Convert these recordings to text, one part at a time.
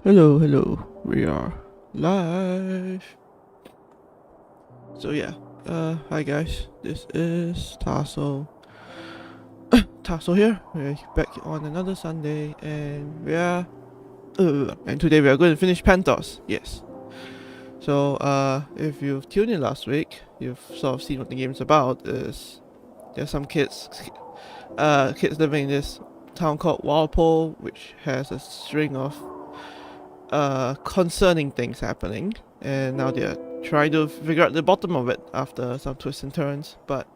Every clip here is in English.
Hello, hello. We are live. So yeah, hi guys. This is Tasso. Tasso here. We're back on another Sunday, and and today we are going to finish Penthos. Yes. So if you've tuned in last week, you've sort of seen what the game's about. Is there's some kids living in this town called Walpole, which has a string of concerning things happening, and now they're trying to figure out the bottom of it after some twists and turns. But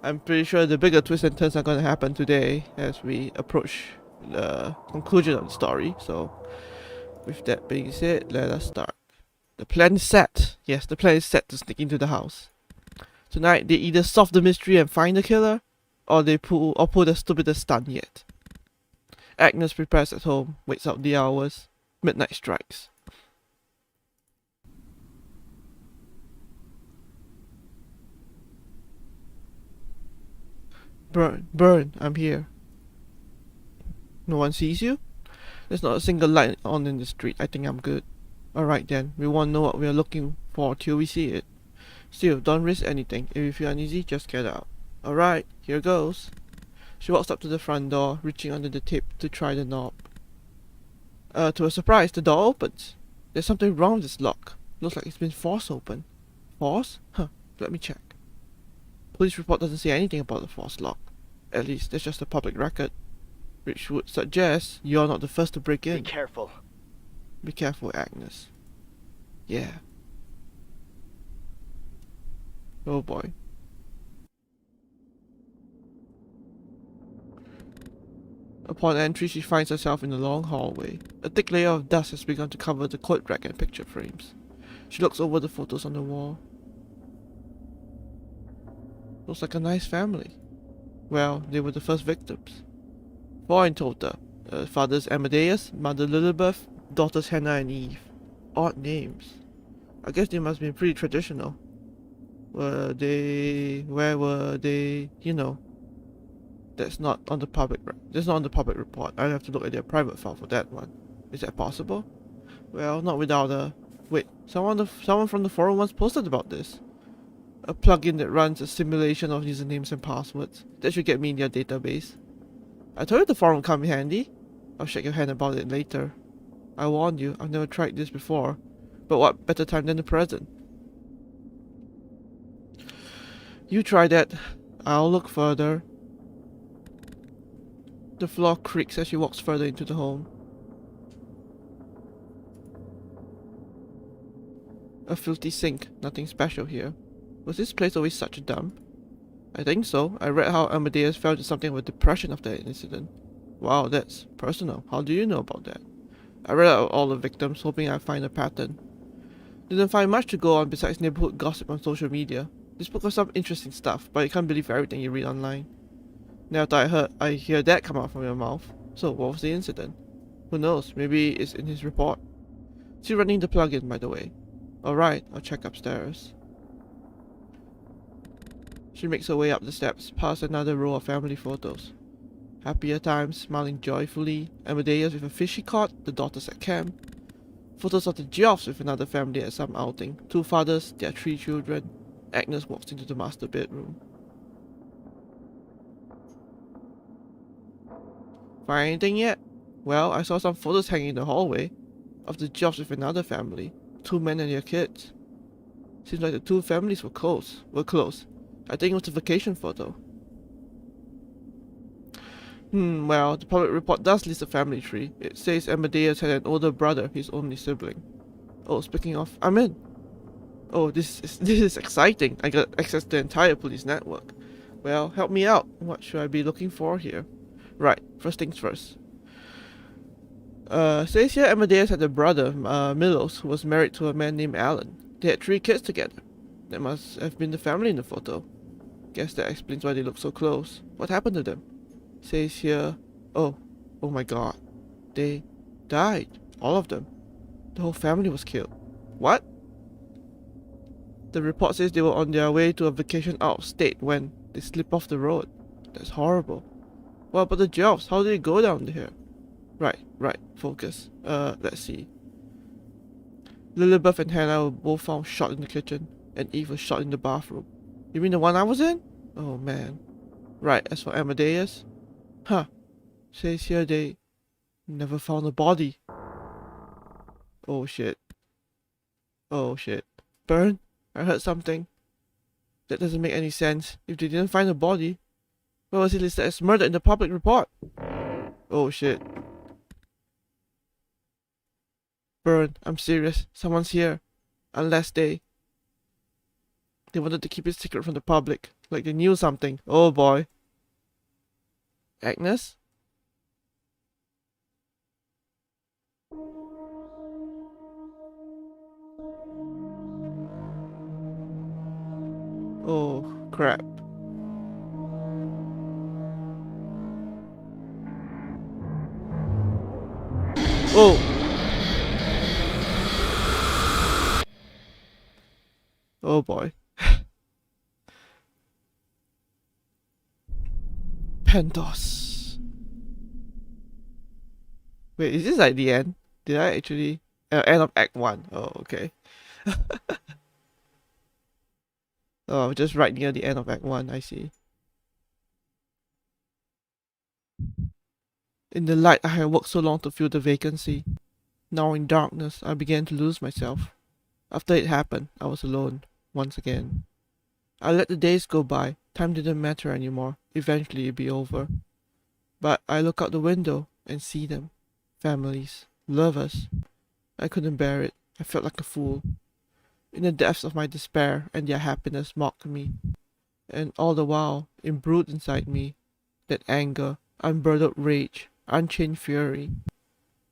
I'm pretty sure the bigger twists and turns are going to happen today as we approach the conclusion of the story. So, with that being said, let us start. The plan is set. Yes, the plan is set to sneak into the house. Tonight, they either solve the mystery and find the killer, or they pull the stupidest stunt yet. Agnes prepares at home, waits out the hours. Midnight strikes. Burn, I'm here. No one sees you? There's not a single light on in the street. I think I'm good. Alright then, we won't know what we are looking for till we see it. Still, don't risk anything. If you feel uneasy, just get out. Alright, here goes. She walks up to the front door, reaching under the tape to try the knob. To her surprise, the door opens. There's something wrong with this lock. Looks like it's been forced open. Force? Huh, let me check. Police report doesn't say anything about the forced lock. At least, there's just a public record, which would suggest you're not the first to break in. Be careful. Be careful, Agnes. Yeah. Oh boy. Upon entry, she finds herself in a long hallway. A thick layer of dust has begun to cover the coat rack and picture frames. She looks over the photos on the wall. Looks like a nice family. Well, they were the first victims. 4 in total. Fathers Amadeus, mother Lilibeth, daughters Hannah and Eve. Odd names. I guess they must be pretty traditional. Where were they, you know? That's not on the public report. I'll have to look at their private file for that one. Is that possible? Well, not without a... Wait, someone from the forum once posted about this. A plugin that runs a simulation of usernames and passwords. That should get me in their database. I told you the forum would come in handy. I'll shake your hand about it later. I warned you, I've never tried this before. But what better time than the present? You try that. I'll look further. The floor creaks as she walks further into the home. A filthy sink, nothing special here. Was this place always such a dump? I think so. I read how Amadeus fell into something of a depression after that incident. Wow, that's personal. How do you know about that? I read out all the victims, hoping I'd find a pattern. Didn't find much to go on besides neighborhood gossip on social media. This book has some interesting stuff, but you can't believe everything you read online. Now that I hear that come out from your mouth. So, what was the incident? Who knows, maybe it's in his report. Still running the plugin, by the way. Alright, I'll check upstairs. She makes her way up the steps, past another row of family photos. Happier times, smiling joyfully, Amadeus with a fish she caught, the daughters at camp. Photos of the Geoffs with another family at some outing. 2 fathers, their 3 children. Agnes walks into the master bedroom. Find anything yet? Well, I saw some photos hanging in the hallway. Of the Geoffs with another family. 2 men and their kids. Seems like the 2 families were close. I think it was a vacation photo. Well, the public report does list a family tree. It says Amadeus had an older brother, his only sibling. Oh, speaking of, I'm in. Oh, this is exciting. I got access to the entire police network. Well, help me out. What should I be looking for here? Right, first things first. Says here Amadeus had a brother, Milos, who was married to a man named Alan. They had 3 kids together. That must have been the family in the photo. Guess that explains why they look so close. What happened to them? Says here... Oh my god. They died. All of them. The whole family was killed. What? The report says they were on their way to a vacation out of state when they slipped off the road. That's horrible. What about the Geoffs? How did they go down here? Right, focus. Let's see. Lilibeth and Hannah were both found shot in the kitchen, and Eve was shot in the bathroom. You mean the one I was in? Oh man. Right, as for Amadeus? Huh. Says here they never found a body. Oh shit. Oh shit. Burn? I heard something. That doesn't make any sense. If they didn't find a body, why was he listed as murder in the public report? Oh shit. Burn, I'm serious. Someone's here. Unless they wanted to keep it secret from the public. Like they knew something. Oh boy. Agnes? Oh crap. Oh! Oh boy. Penthos. Wait, is this like the end? Did I actually... end of Act 1. Oh, okay. Oh, just right near the end of Act 1, I see. In the light, I had worked so long to fill the vacancy. Now in darkness, I began to lose myself. After it happened, I was alone, once again. I let the days go by. Time didn't matter anymore. Eventually it'd be over. But I look out the window and see them. Families. Lovers. I couldn't bear it. I felt like a fool. In the depths of my despair and their happiness mocked me. And all the while, imbued inside me, that anger, unbridled rage, unchained fury.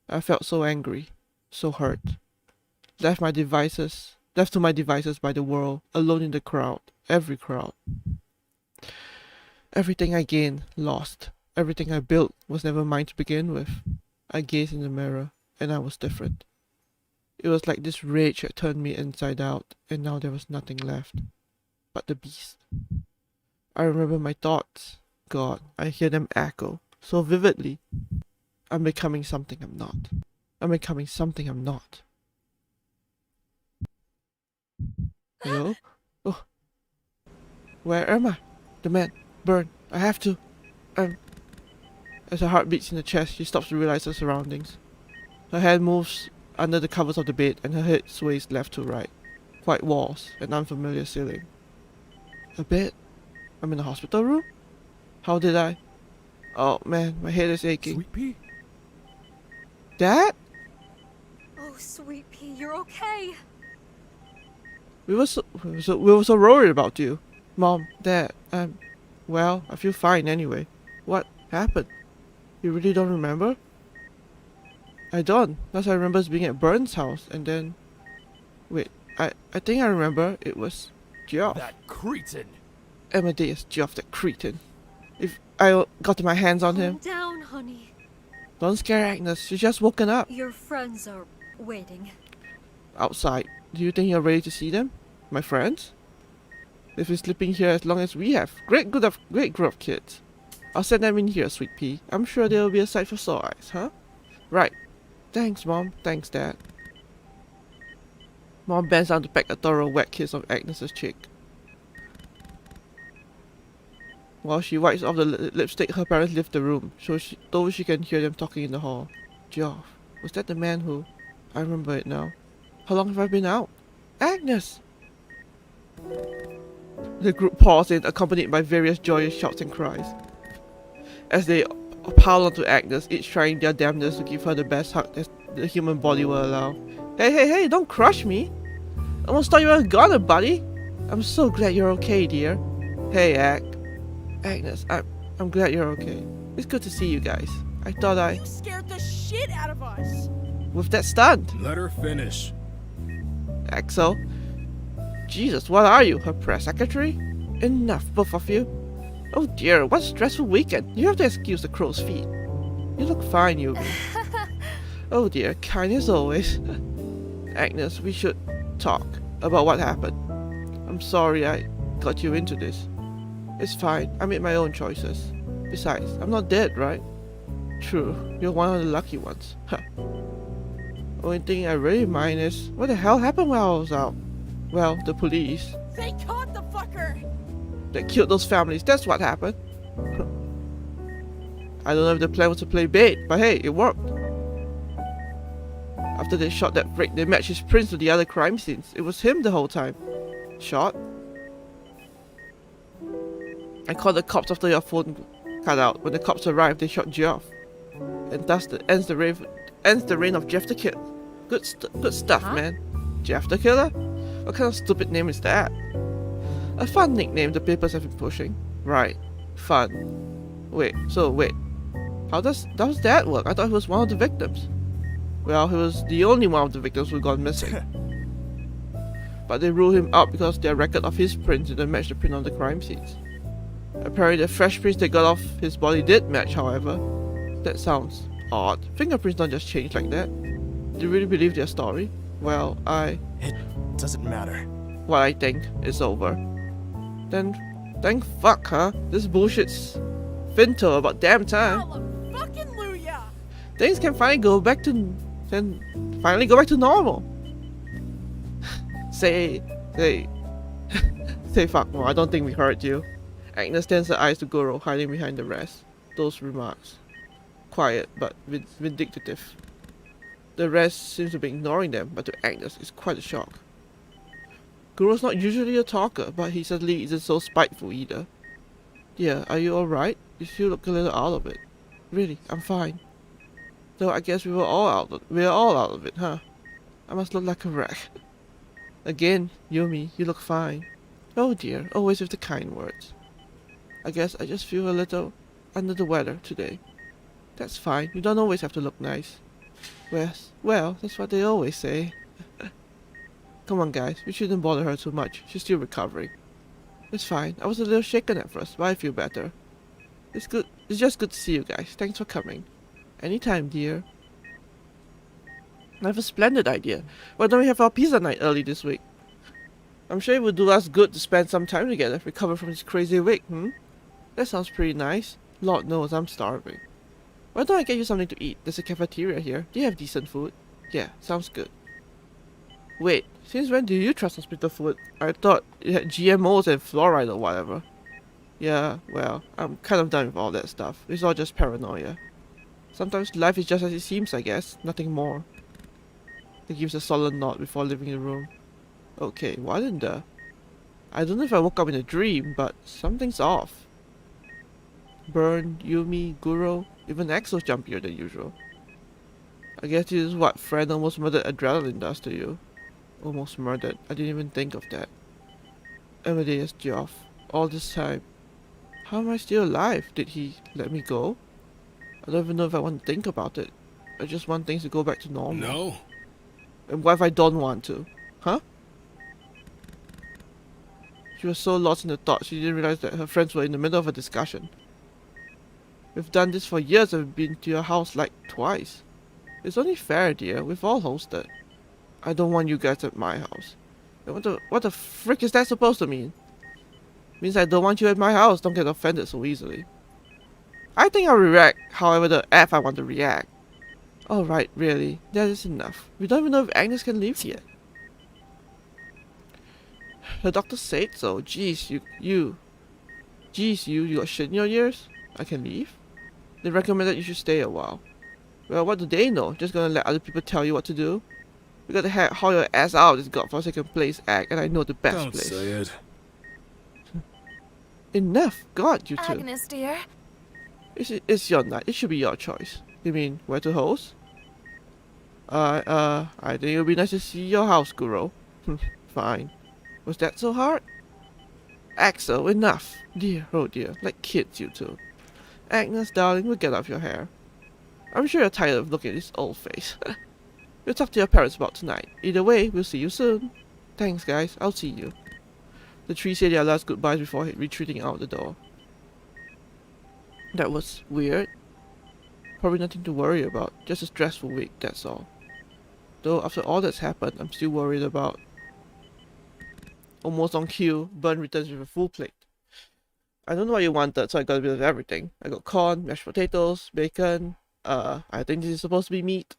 I felt so angry, so hurt. Left to my devices by the world, alone in the crowd, every crowd. Everything I gained, lost. Everything I built was never mine to begin with. I gazed in the mirror, and I was different. It was like this rage had turned me inside out, and now there was nothing left but the beast. I remember my thoughts. God, I hear them echo so vividly. I'm becoming something I'm not. I'm becoming something I'm not. Hello? Oh. Where am I? The man. Burn. I have to. As her heart beats in her chest, she stops to realize her surroundings. Her hand moves under the covers of the bed and her head sways left to right. White walls, an unfamiliar ceiling. A bed? I'm in a hospital room? How did I... Oh man, my head is aching. Sweet Pea? Dad? Oh, Sweet Pea, you're okay. We were so worried about you. Mom, Dad, well, I feel fine anyway. What happened? You really don't remember? I don't. Last I remember is being at Burns' house and then... Wait, I think I remember it was Geoff. That cretin! Amadeus Geoff, that cretin. If I got my hands on him... Calm down, honey. Don't scare Agnes, she's just woken up. Your friends are waiting. Outside. Do you think you're ready to see them? My friends? They've been sleeping here as long as we have. Great group of kids. I'll send them in here, Sweet Pea. I'm sure they'll be a sight for sore eyes, huh? Right. Thanks, Mom. Thanks, Dad. Mom bends down to peck a thorough wet kiss on Agnes's cheek. While she wipes off the lipstick, her parents leave the room, so she can hear them talking in the hall. Geoff, was that the man who... I remember it now. How long have I been out? Agnes! The group pours in, accompanied by various joyous shouts and cries. As they pile onto Agnes, each trying their damnedest to give her the best hug that the human body will allow. Hey, don't crush me! I almost thought you were gone, buddy! I'm so glad you're okay, dear. Hey, Agnes, I'm glad you're okay. It's good to see you guys. I thought You scared the shit out of us! with that stunt. Let her finish. Axel. Jesus, what are you? Her press secretary? Enough, both of you. Oh dear, what a stressful weekend. You have to excuse the crow's feet. You look fine, Yubi. Oh dear, kind as always. Agnes, we should talk about what happened. I'm sorry I got you into this. It's fine, I made my own choices. Besides, I'm not dead, right? True, you're one of the lucky ones. Huh. Only thing I really mind is, what the hell happened while I was out? Well, the police. They caught the fucker! They killed those families, that's what happened. I don't know if the plan was to play bait, but hey, it worked. After they shot that freak, they matched his prints to the other crime scenes. It was him the whole time. Shot? I called the cops after your phone cut out. When the cops arrived, they shot Geoff. And thus ends the reign of Jeff the Killer. Good stuff, man. Jeff the Killer? What kind of stupid name is that? A fun nickname the papers have been pushing. Right. Fun. Wait. How does that work? I thought he was one of the victims. Well, he was the only one of the victims who gone missing. But they ruled him out because their record of his prints didn't match the print on the crime scenes. Apparently the fresh prints they got off his body did match, however. That sounds odd. Fingerprints don't just change like that. Do you really believe their story? Well, It doesn't matter. well, I think it's over. Then, thank fuck, huh? This bullshit's Penthos about damn time. Hallelujah! Things can finally go back to normal. say fuck more. I don't think we heard you. Agnes turns her eyes to Goro, hiding behind the rest. Those remarks. Quiet, but vindictive. The rest seems to be ignoring them, but to Agnes, it's quite a shock. Goro's not usually a talker, but he certainly isn't so spiteful either. Yeah, are you alright? You still look a little out of it. Really, I'm fine. Though I guess we are all out of it, huh? I must look like a wreck. Again, Yumi, you look fine. Oh dear, always with the kind words. I guess I just feel a little under the weather today. That's fine, you don't always have to look nice. Well, that's what they always say. Come on guys, we shouldn't bother her too much, she's still recovering. It's fine, I was a little shaken at first, but I feel better. It's just good to see you guys, thanks for coming. Anytime, dear. I have a splendid idea. Why don't we have our pizza night early this week? I'm sure it would do us good to spend some time together, recover from this crazy week, That sounds pretty nice. Lord knows I'm starving. Why don't I get you something to eat? There's a cafeteria here. Do you have decent food? Yeah, sounds good. Wait, since when do you trust hospital food? I thought it had GMOs and fluoride or whatever. Yeah, well, I'm kind of done with all that stuff. It's all just paranoia. Sometimes life is just as it seems, I guess. Nothing more. He gives a solemn nod before leaving the room. Okay, what in the... I don't know if I woke up in a dream, but something's off. Burn, Yumi, Guro, even Axel's jumpier than usual. I guess this is what friend almost murdered adrenaline does to you. Almost murdered. I didn't even think of that. Amadeus Geoff. All this time. How am I still alive? Did he let me go? I don't even know if I want to think about it. I just want things to go back to normal. No? And what if I don't want to? Huh? She was so lost in the thought she didn't realize that her friends were in the middle of a discussion. We've done this for years and we've been to your house like twice. It's only fair, dear. We've all hosted. I don't want you guys at my house. And what the frick is that supposed to mean? Means I don't want you at my house. Don't get offended so easily. I think I'll react however the F I want to react. Alright, really. That is enough. We don't even know if Agnes can leave yet. The doctor said so. Jeez, you got shit in your ears? I can leave? They recommended you should stay a while. Well, what do they know? Just gonna let other people tell you what to do? We gotta haul your ass out of this godforsaken place, Ag, and I know the best Don't place. say it. Enough! God, you two. Agnes, dear. It's your night. It should be your choice. You mean where to host? I think it would be nice to see your house, Guro. Fine. Was that so hard? Axel, enough. Dear, oh dear. Like kids, you two. Agnes, darling, we'll get off your hair. I'm sure you're tired of looking at this old face. We'll talk to your parents about tonight. Either way, we'll see you soon. Thanks, guys. I'll see you. The three say their last goodbyes before retreating out the door. That was weird. Probably nothing to worry about. Just a stressful week, that's all. Though after all that's happened, I'm still worried about... Almost on cue, Bun returns with a full plate. I don't know what you wanted, so I got a bit of everything. I got corn, mashed potatoes, bacon, I think this is supposed to be meat.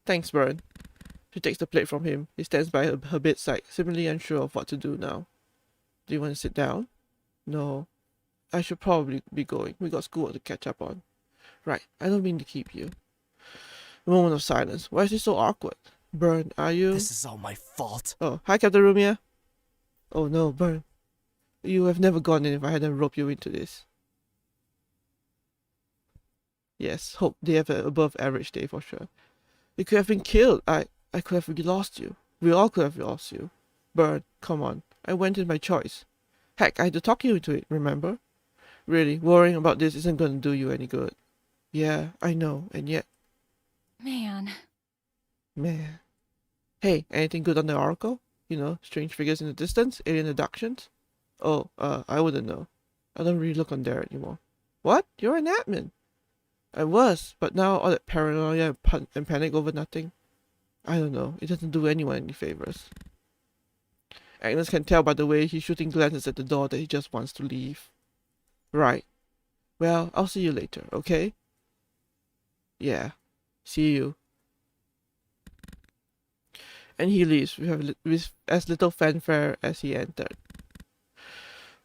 Thanks, Bern. She takes the plate from him. He stands by her bedside, seemingly unsure of what to do now. Do you want to sit down? No. I should probably be going. We got schoolwork to catch up on. Right, I don't mean to keep you. A moment of silence. Why is it so awkward? Bern, are you... This is all my fault. Oh, hi, Captain Rumia. Oh no, Bern. You have never gone in if I hadn't roped you into this. Yes, hope they have an above average day for sure. You could have been killed. I could have lost you. We all could have lost you. Bern, come on. I went in by choice. Heck, I had to talk you into it, remember? Really, worrying about this isn't going to do you any good. Yeah, I know, and yet... Man. Hey, anything good on the Oracle? You know, strange figures in the distance? Alien abductions? Oh, I wouldn't know. I don't really look on there anymore. What? You're an admin? I was, but now all that paranoia and panic over nothing. I don't know, it doesn't do anyone any favors. Agnes can tell by the way he's shooting glances at the door that he just wants to leave. Right. Well, I'll see you later, okay? Yeah. See you. And he leaves with as little fanfare as he entered.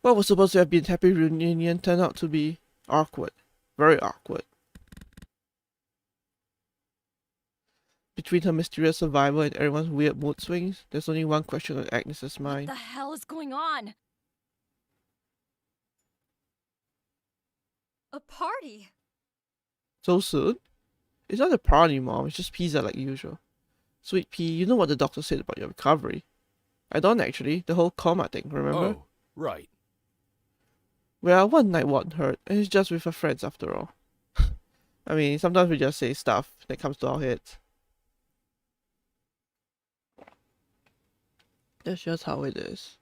What was supposed to have been a happy reunion turned out to be awkward. Very awkward. Between her mysterious survival and everyone's weird mood swings, there's only one question on Agnes's mind. What the hell is going on? A party? So soon? It's not a party, Mom. It's just pizza like usual. Sweet Pea, you know what the doctor said about your recovery. I don't actually. The whole coma thing, remember? Oh, right. Well, one night won't hurt, and it's just with her friends after all. I mean, sometimes we just say stuff that comes to our heads. That's just how it is.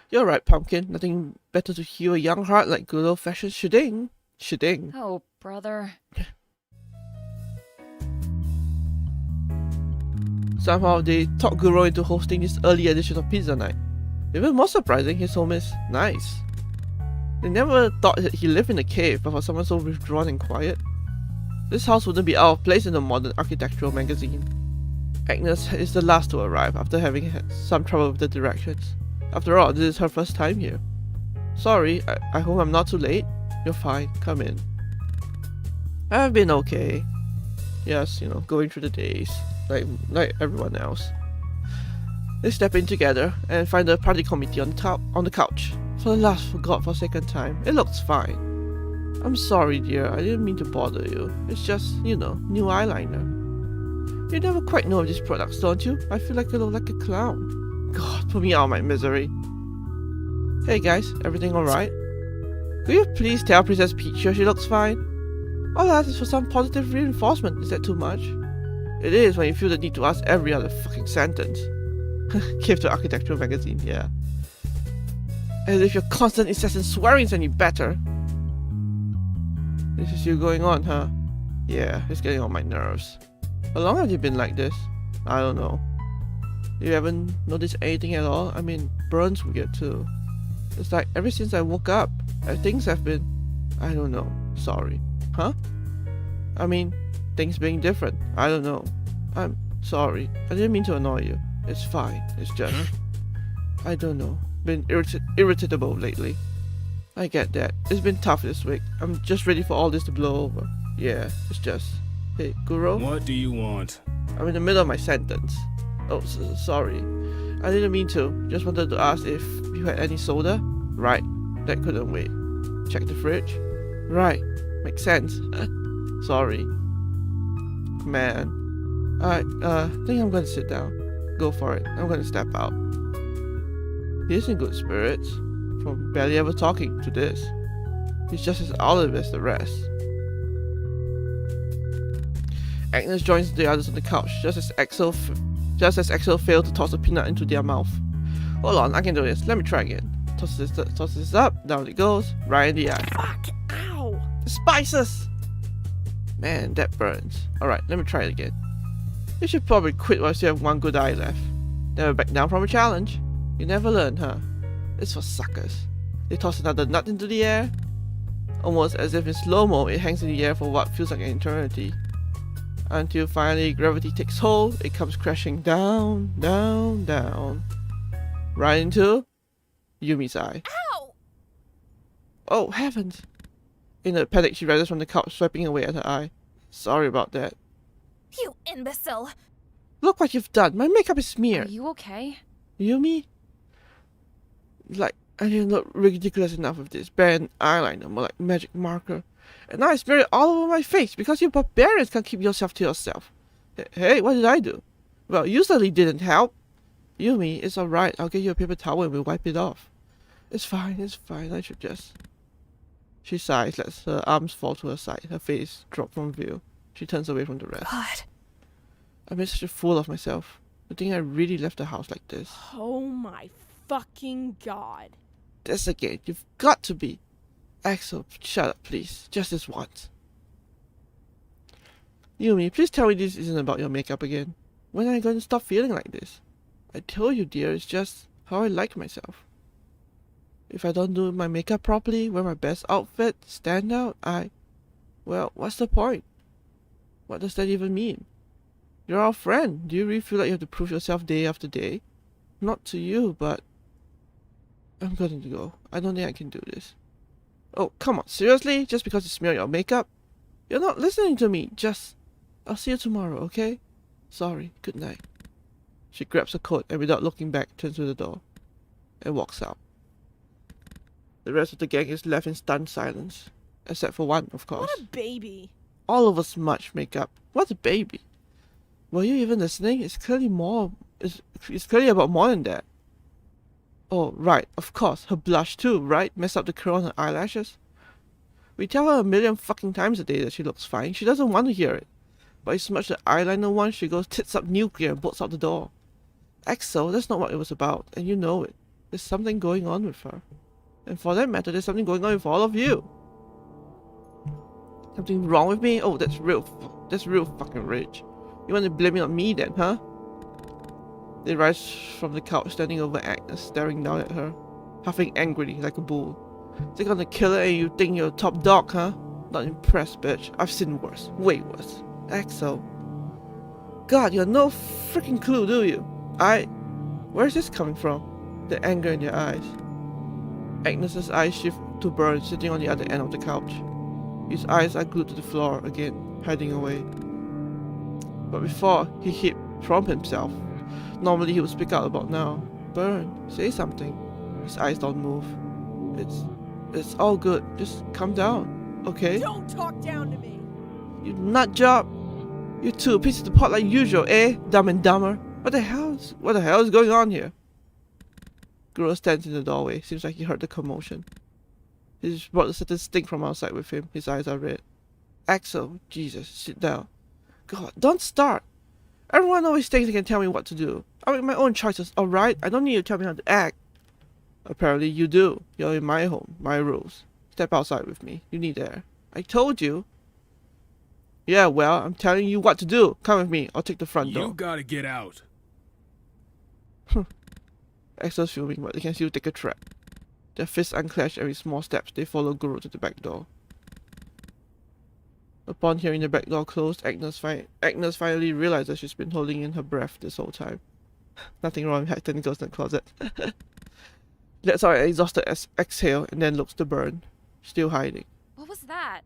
You're right, Pumpkin. Nothing better to heal a young heart like good old-fashioned shiding. Shiding. Oh, brother. Somehow they talked Guro into hosting this early edition of Pizza Night. Even more surprising, his home is nice. They never thought that he lived in a cave, but for someone so withdrawn and quiet, this house wouldn't be out of place in a modern architectural magazine. Agnes is the last to arrive after having had some trouble with the directions. After all, this is her first time here. Sorry, I hope I'm not too late. You're fine, come in. I've been okay. Yes, you know, going through the days, like everyone else. They step in together and find the party committee on the couch. For the last godforsaken time, it looks fine. I'm sorry, dear, I didn't mean to bother you. It's just, you know, new eyeliner. You never quite know of these products, don't you? I feel like I look like a clown. God, put me out of my misery. Hey guys, everything alright? Could you please tell Princess Peach she looks fine? All I ask is for some positive reinforcement. Is that too much? It is when you feel the need to ask every other fucking sentence. Give to Architectural Magazine, yeah. As if your constant incessant swearing's any better. This is still going on, huh? Yeah, it's getting on my nerves. How long have you been like this? I don't know. You haven't noticed anything at all? I mean, Bern's weird too. It's like ever since I woke up, things have been... I don't know. Sorry. Huh? I mean, things being different. I don't know. I'm sorry. I didn't mean to annoy you. It's fine. It's just... I don't know. Been irritable lately. I get that. It's been tough this week. I'm just ready for all this to blow over. Yeah, it's just... Hey, Guro? What do you want? I'm in the middle of my sentence. Oh, sorry. I didn't mean to. Just wanted to ask if you had any soda? Right. That couldn't wait. Check the fridge? Right. Makes sense. Sorry. Man. I think I'm gonna sit down. Go for it. I'm gonna step out. He's in good spirits. From barely ever talking to this. He's just as olive as the rest. Agnes joins the others on the couch, just as Axel failed to toss a peanut into their mouth. Hold on, I can do this. Let me try again. Toss this up, down it goes, right in the eye. Fuck! Ow! The spices! Man, that burns. Alright, let me try it again. You should probably quit while you have one good eye left. Never back down from a challenge. You never learn, huh? It's for suckers. They toss another nut into the air. Almost as if in slow-mo, it hangs in the air for what feels like an eternity. Until finally gravity takes hold, it comes crashing down, down, down. Right into Yumi's eye. Ow! Oh heavens! In a panic, she rises from the couch, swiping away at her eye. Sorry about that. You imbecile! Look what you've done! My makeup is Are smeared! you okay? Yumi? Like, I didn't look ridiculous enough with this bad eyeliner, more like magic marker. And now I smear it all over my face because you barbarians can't keep yourself to yourself. Hey, what did I do? Well, you certainly didn't help. Yumi, it's alright. I'll get you a paper towel and we'll wipe it off. It's fine. I should just... She sighs, lets her arms fall to her side. Her face drop from view. She turns away from the rest. God. I made such a fool of myself. I think I really left the house like this. Oh my fucking god. This again. You've got to be. Axel, shut up, please. Just this once. Yumi, please tell me this isn't about your makeup again. When are you going to stop feeling like this? I told you, dear, it's just how I like myself. If I don't do my makeup properly, wear my best outfit, stand out, well, what's the point? What does that even mean? You're our friend. Do you really feel like you have to prove yourself day after day? Not to you, but... I'm going to go. I don't think I can do this. Oh, come on, seriously? Just because you smear your makeup? You're not listening to me. I'll see you tomorrow, okay? Sorry, good night. She grabs her coat and without looking back turns to the door and walks out. The rest of the gang is left in stunned silence. Except for one, of course. What a baby. All of us much makeup. What a baby. Were you even listening? It's clearly about more than that. Oh, right, of course. Her blush too, right? Mess up the curl on her eyelashes. We tell her a million fucking times a day that she looks fine. She doesn't want to hear it. But you smudge the eyeliner once, she goes tits up nuclear and bolts out the door. Axel, that's not what it was about, and you know it. There's something going on with her. And for that matter, there's something going on with all of you. Something wrong with me? Oh, that's real fucking rage. You want to blame it on me then, huh? They rise from the couch, standing over Agnes, staring down at her, huffing angrily like a bull. They're gonna kill her and you think you're a top dog, huh? Not impressed, bitch. I've seen worse. Way worse. Axel. God, you have no freaking clue, do you? Where's this coming from? The anger in your eyes. Agnes's eyes shift to Burn, sitting on the other end of the couch. His eyes are glued to the floor again, hiding away. But before he hid from himself, normally he would speak out about now. Burn, say something. His eyes don't move. It's all good. Just calm down, okay? Don't talk down to me. You nut job. You two pieces of pot like usual, eh? Dumb and dumber. What the hell is going on here? Guru stands in the doorway. Seems like he heard the commotion. He's brought a certain stink from outside with him. His eyes are red. Axel, Jesus, sit down. God, don't start. Everyone always thinks they can tell me what to do. I make my own choices, alright? I don't need you to tell me how to act. Apparently you do. You're in my home, my rules. Step outside with me. You need air. I told you. Yeah, well, I'm telling you what to do. Come with me. I'll take the front door. You gotta get out. Axel's fuming, but they can still take a track. Their fists unclench every small steps. They follow Guru to the back door. Upon hearing the back door closed, Agnes finally realizes she's been holding in her breath this whole time. Nothing wrong with hiding ghosts in the closet. Lets out an exhausted exhale and then looks to Burn, still hiding. What was that?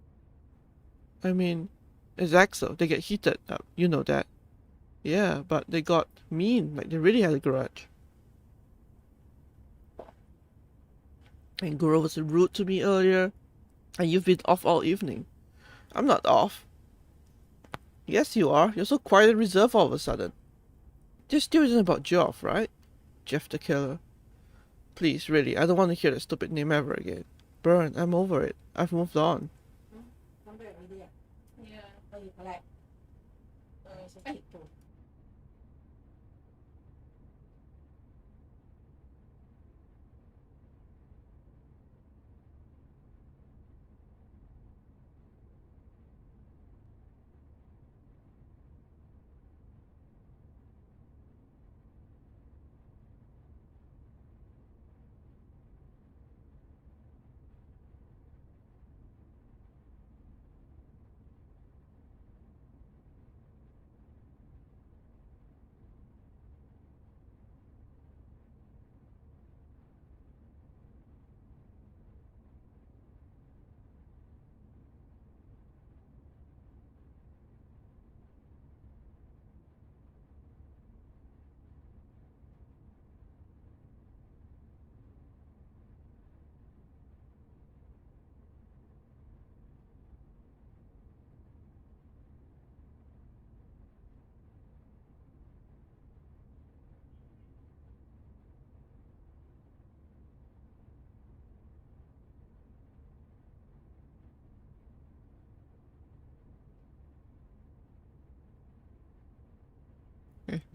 I mean, it's Axel. They get heated up. You know that. Yeah, but they got mean. Like they really had a grudge. And Guru was rude to me earlier. And you've been off all evening. I'm not off. Yes, you are. You're so quiet and reserved all of a sudden. This still isn't about Geoff, right? Jeff the killer. Please, really, I don't want to hear that stupid name ever again. Burn, I'm over it. I've moved on.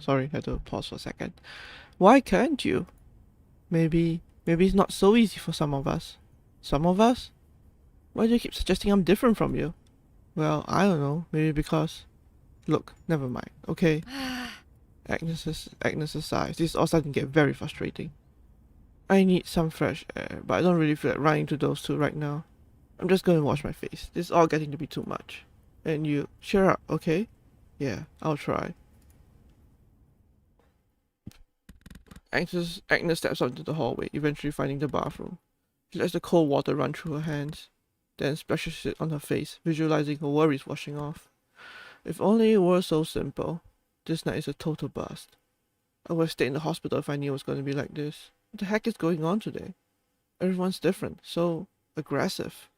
Sorry, I had to pause for a second. Why can't you? Maybe it's not so easy for some of us. Some of us? Why do you keep suggesting I'm different from you? Well, I don't know. Maybe because... Look, never mind, okay? Agnes's sighs. This is all starting to get very frustrating. I need some fresh air, but I don't really feel like running to those two right now. I'm just going to wash my face. This is all getting to be too much. And you, cheer up, okay? Yeah, I'll try. Agnes steps out into the hallway, eventually finding the bathroom. She lets the cold water run through her hands, then splashes it on her face, visualizing her worries washing off. If only it were so simple. This night is a total bust. I would have stayed in the hospital if I knew it was going to be like this. What the heck is going on today? Everyone's different, so aggressive.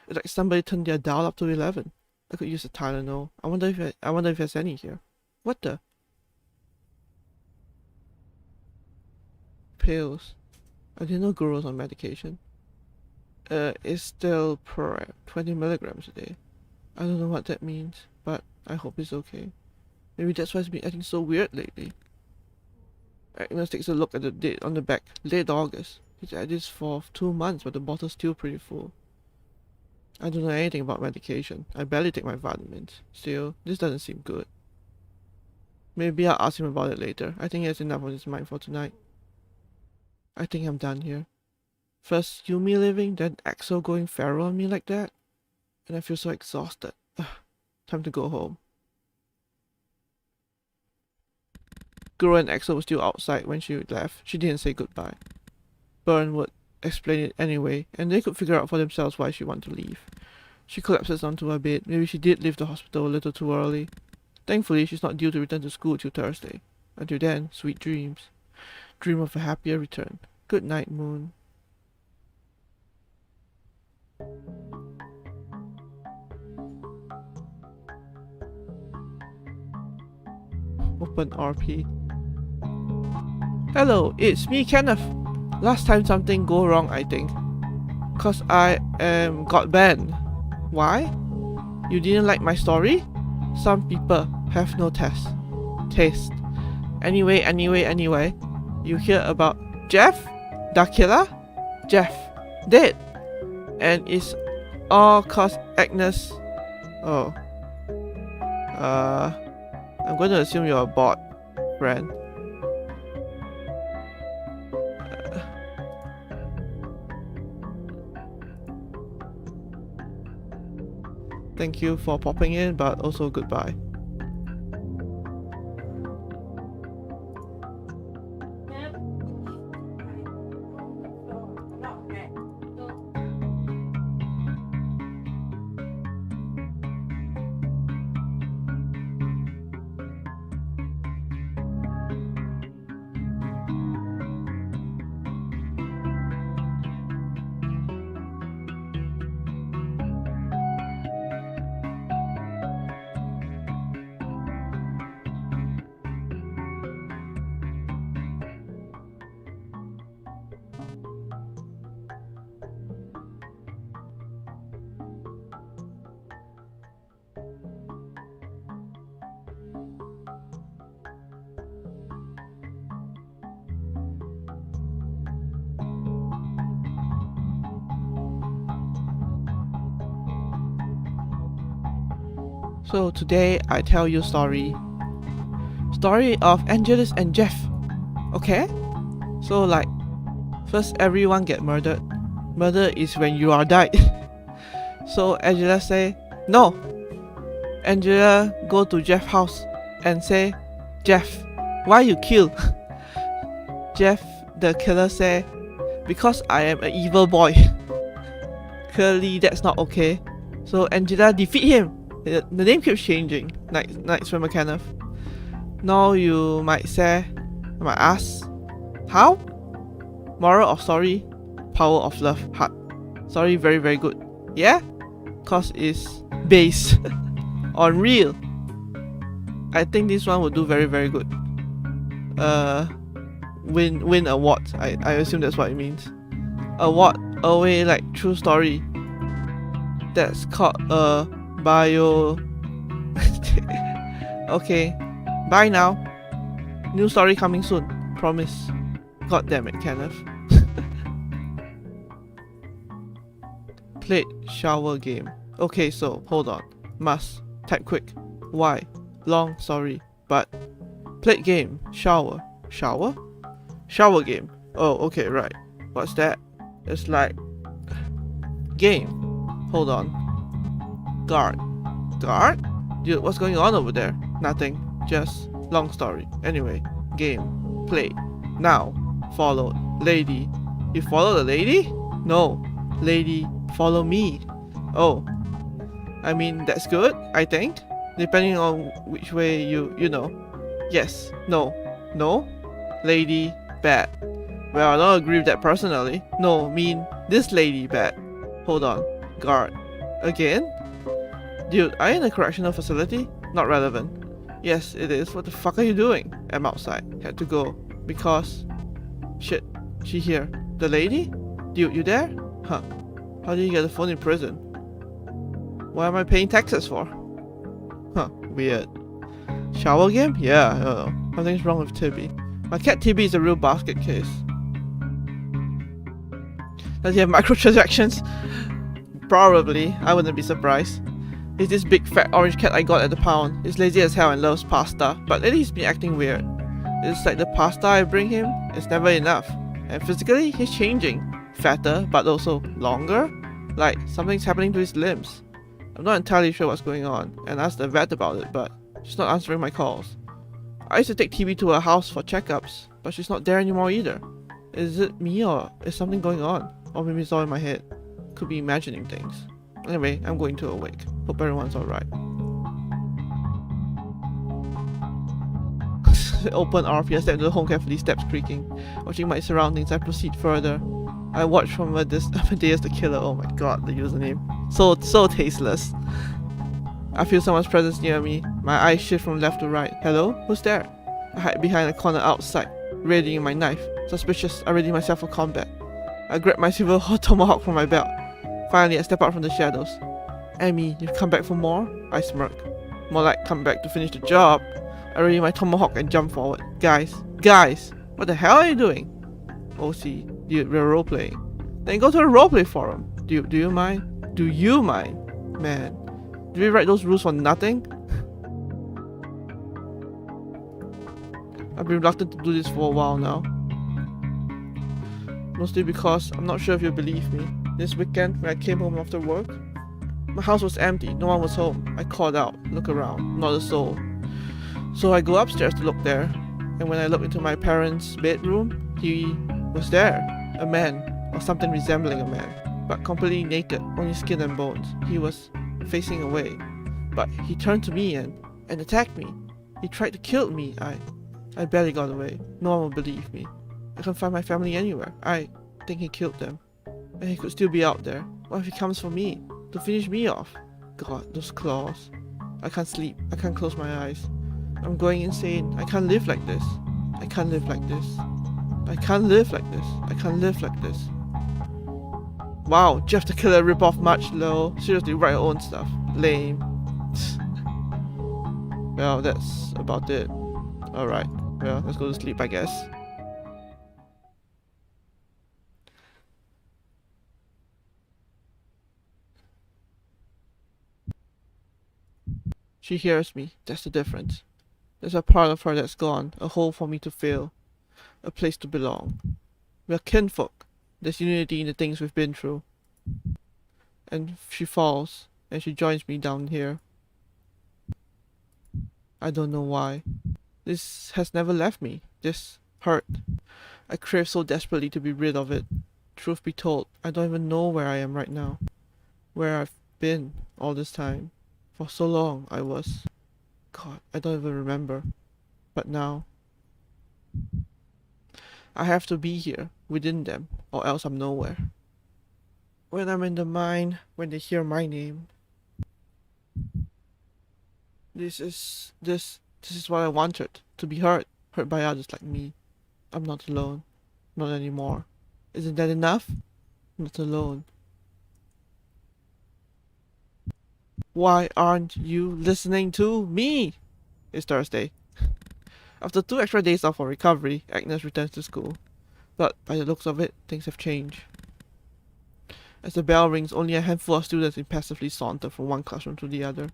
It's like somebody turned their dial up to 11. I could use a Tylenol. I wonder if there's any here. What the? Pills. I didn't know girls on medication. It's still per 20 milligrams a day. I don't know what that means, but I hope it's okay. Maybe that's why it's been acting so weird lately. Agnes takes a look at the date on the back. Late August. He's at this for 2 months, but the bottle's still pretty full. I don't know anything about medication. I barely take my vitamins. Still, this doesn't seem good. Maybe I'll ask him about it later. I think he has enough on his mind for tonight. I think I'm done here. First Yumi leaving, then Axel going feral on me like that. And I feel so exhausted. Time to go home. Guru and Axel were still outside when she left. She didn't say goodbye. Byrne would explain it anyway, and they could figure out for themselves why she wanted to leave. She collapses onto her bed. Maybe she did leave the hospital a little too early. Thankfully, she's not due to return to school till Thursday. Until then, sweet dreams. Dream of a happier return. Good night, Moon. Open RP. Hello, it's me, Kenneth. Last time something go wrong, I think. Cause I got banned. Why? You didn't like my story? Some people have no taste. Anyway. You hear about Jeff? The killer? Jeff. Dead. And it's all cause Agnes. Oh. I'm going to assume you're a bot, friend. Thank you for popping in, but also goodbye. So today I tell you story of Angelus and Jeff. Okay? So like, first everyone get murdered. Murder is when you are died. So Angela say, no. Angela go to Jeff's house and say, Jeff, why you kill? Jeff, the killer say, because I am an evil boy. Clearly that's not okay. So Angela defeat him. The name keeps changing. Nice from Kenneth. Now you might ask, how? Moral of story, power of love, heart. Story very very good. Yeah? Cause it's based on real. I think this one will do very very good. Win award. I assume that's what it means. Award away like true story. That's called a bio. Okay, bye now. New story coming soon. Promise. God damn it, Kenneth. Played shower game. Okay, so hold on. Must type quick. Why? Long sorry. But played game. Shower. Shower? Shower game. Oh, okay, right. What's that? It's like game. Hold on. Guard. Guard? Dude, what's going on over there? Nothing. Just long story. Anyway, game. Play. Now. Followed. Lady. You follow the lady? No. Lady, follow me. Oh. I mean, that's good, I think. Depending on which way you know. Yes. No. No. Lady, bad. Well, I don't agree with that personally. No, mean this lady bad. Hold on. Guard. Again? Dude, are you in a correctional facility? Not relevant. Yes, it is. What the fuck are you doing? I'm outside. Had to go. Because... Shit. She here. The lady? Dude, you there? Huh. How did you get the phone in prison? What am I paying taxes for? Huh. Weird. Shower game? Yeah, I don't know. Something's wrong with Tibby. My cat Tibby is a real basket case. Does he have microtransactions? Probably. I wouldn't be surprised. He's this big fat orange cat I got at the pound. He's lazy as hell and loves pasta, but lately he's been acting weird. It's like the pasta I bring him is never enough. And physically, he's changing. Fatter, but also longer? Like, something's happening to his limbs. I'm not entirely sure what's going on, and asked the vet about it, but she's not answering my calls. I used to take TB to her house for checkups, but she's not there anymore either. Is it me or is something going on? Or maybe it's all in my head. Could be imagining things. Anyway, I'm going to awake. Hope everyone's alright. Open RP, I step into the home carefully, steps creaking. Watching my surroundings, I proceed further. I watch from a Amadeus the Killer. Oh my god, the username. So tasteless. I feel someone's presence near me. My eyes shift from left to right. Hello? Who's there? I hide behind a corner outside, readying my knife. Suspicious, I ready myself for combat. I grab my silver tomahawk from my belt. Finally, I step out from the shadows. Amy, you've come back for more? I smirk. More like come back to finish the job. I ready my tomahawk and jump forward. Guys, what the hell are you doing? OC, dude, we're role-playing. Then go to a roleplay forum. Do you mind? Do you mind? Man, did we write those rules for nothing? I've been reluctant to do this for a while now. Mostly because I'm not sure if you'll believe me. This weekend, when I came home after work, my house was empty, no one was home. I called out, look around, not a soul. So I go upstairs to look there, and when I look into my parents' bedroom, he was there. A man, or something resembling a man, but completely naked, only skin and bones. He was facing away, but he turned to me and attacked me. He tried to kill me. I barely got away. No one will believe me. I can't find my family anywhere. I think he killed them. And he could still be out there. What if he comes for me? To finish me off? God, those claws. I can't sleep. I can't close my eyes. I'm going insane. I can't live like this. I can't live like this. I can't live like this. I can't live like this. Wow, Jeff the Killer ripoff much low. Seriously, write your own stuff. Lame. Well, that's about it. Alright. Well, let's go to sleep, I guess. She hears me. That's the difference. There's a part of her that's gone. A hole for me to fill. A place to belong. We're kinfolk. There's unity in the things we've been through. And she falls. And she joins me down here. I don't know why. This has never left me. This hurt. I crave so desperately to be rid of it. Truth be told, I don't even know where I am right now. Where I've been all this time. For so long I was... God, I don't even remember. But now... I have to be here, within them, or else I'm nowhere. When I'm in the mine, when they hear my name... This is what I wanted. To be hurt by others like me. I'm not alone. Not anymore. Isn't that enough? Not alone. Why aren't you listening to me? It's Thursday. After 2 extra days off for recovery, Agnes returns to school. But by the looks of it, things have changed. As the bell rings, only a handful of students impassively saunter from one classroom to the other.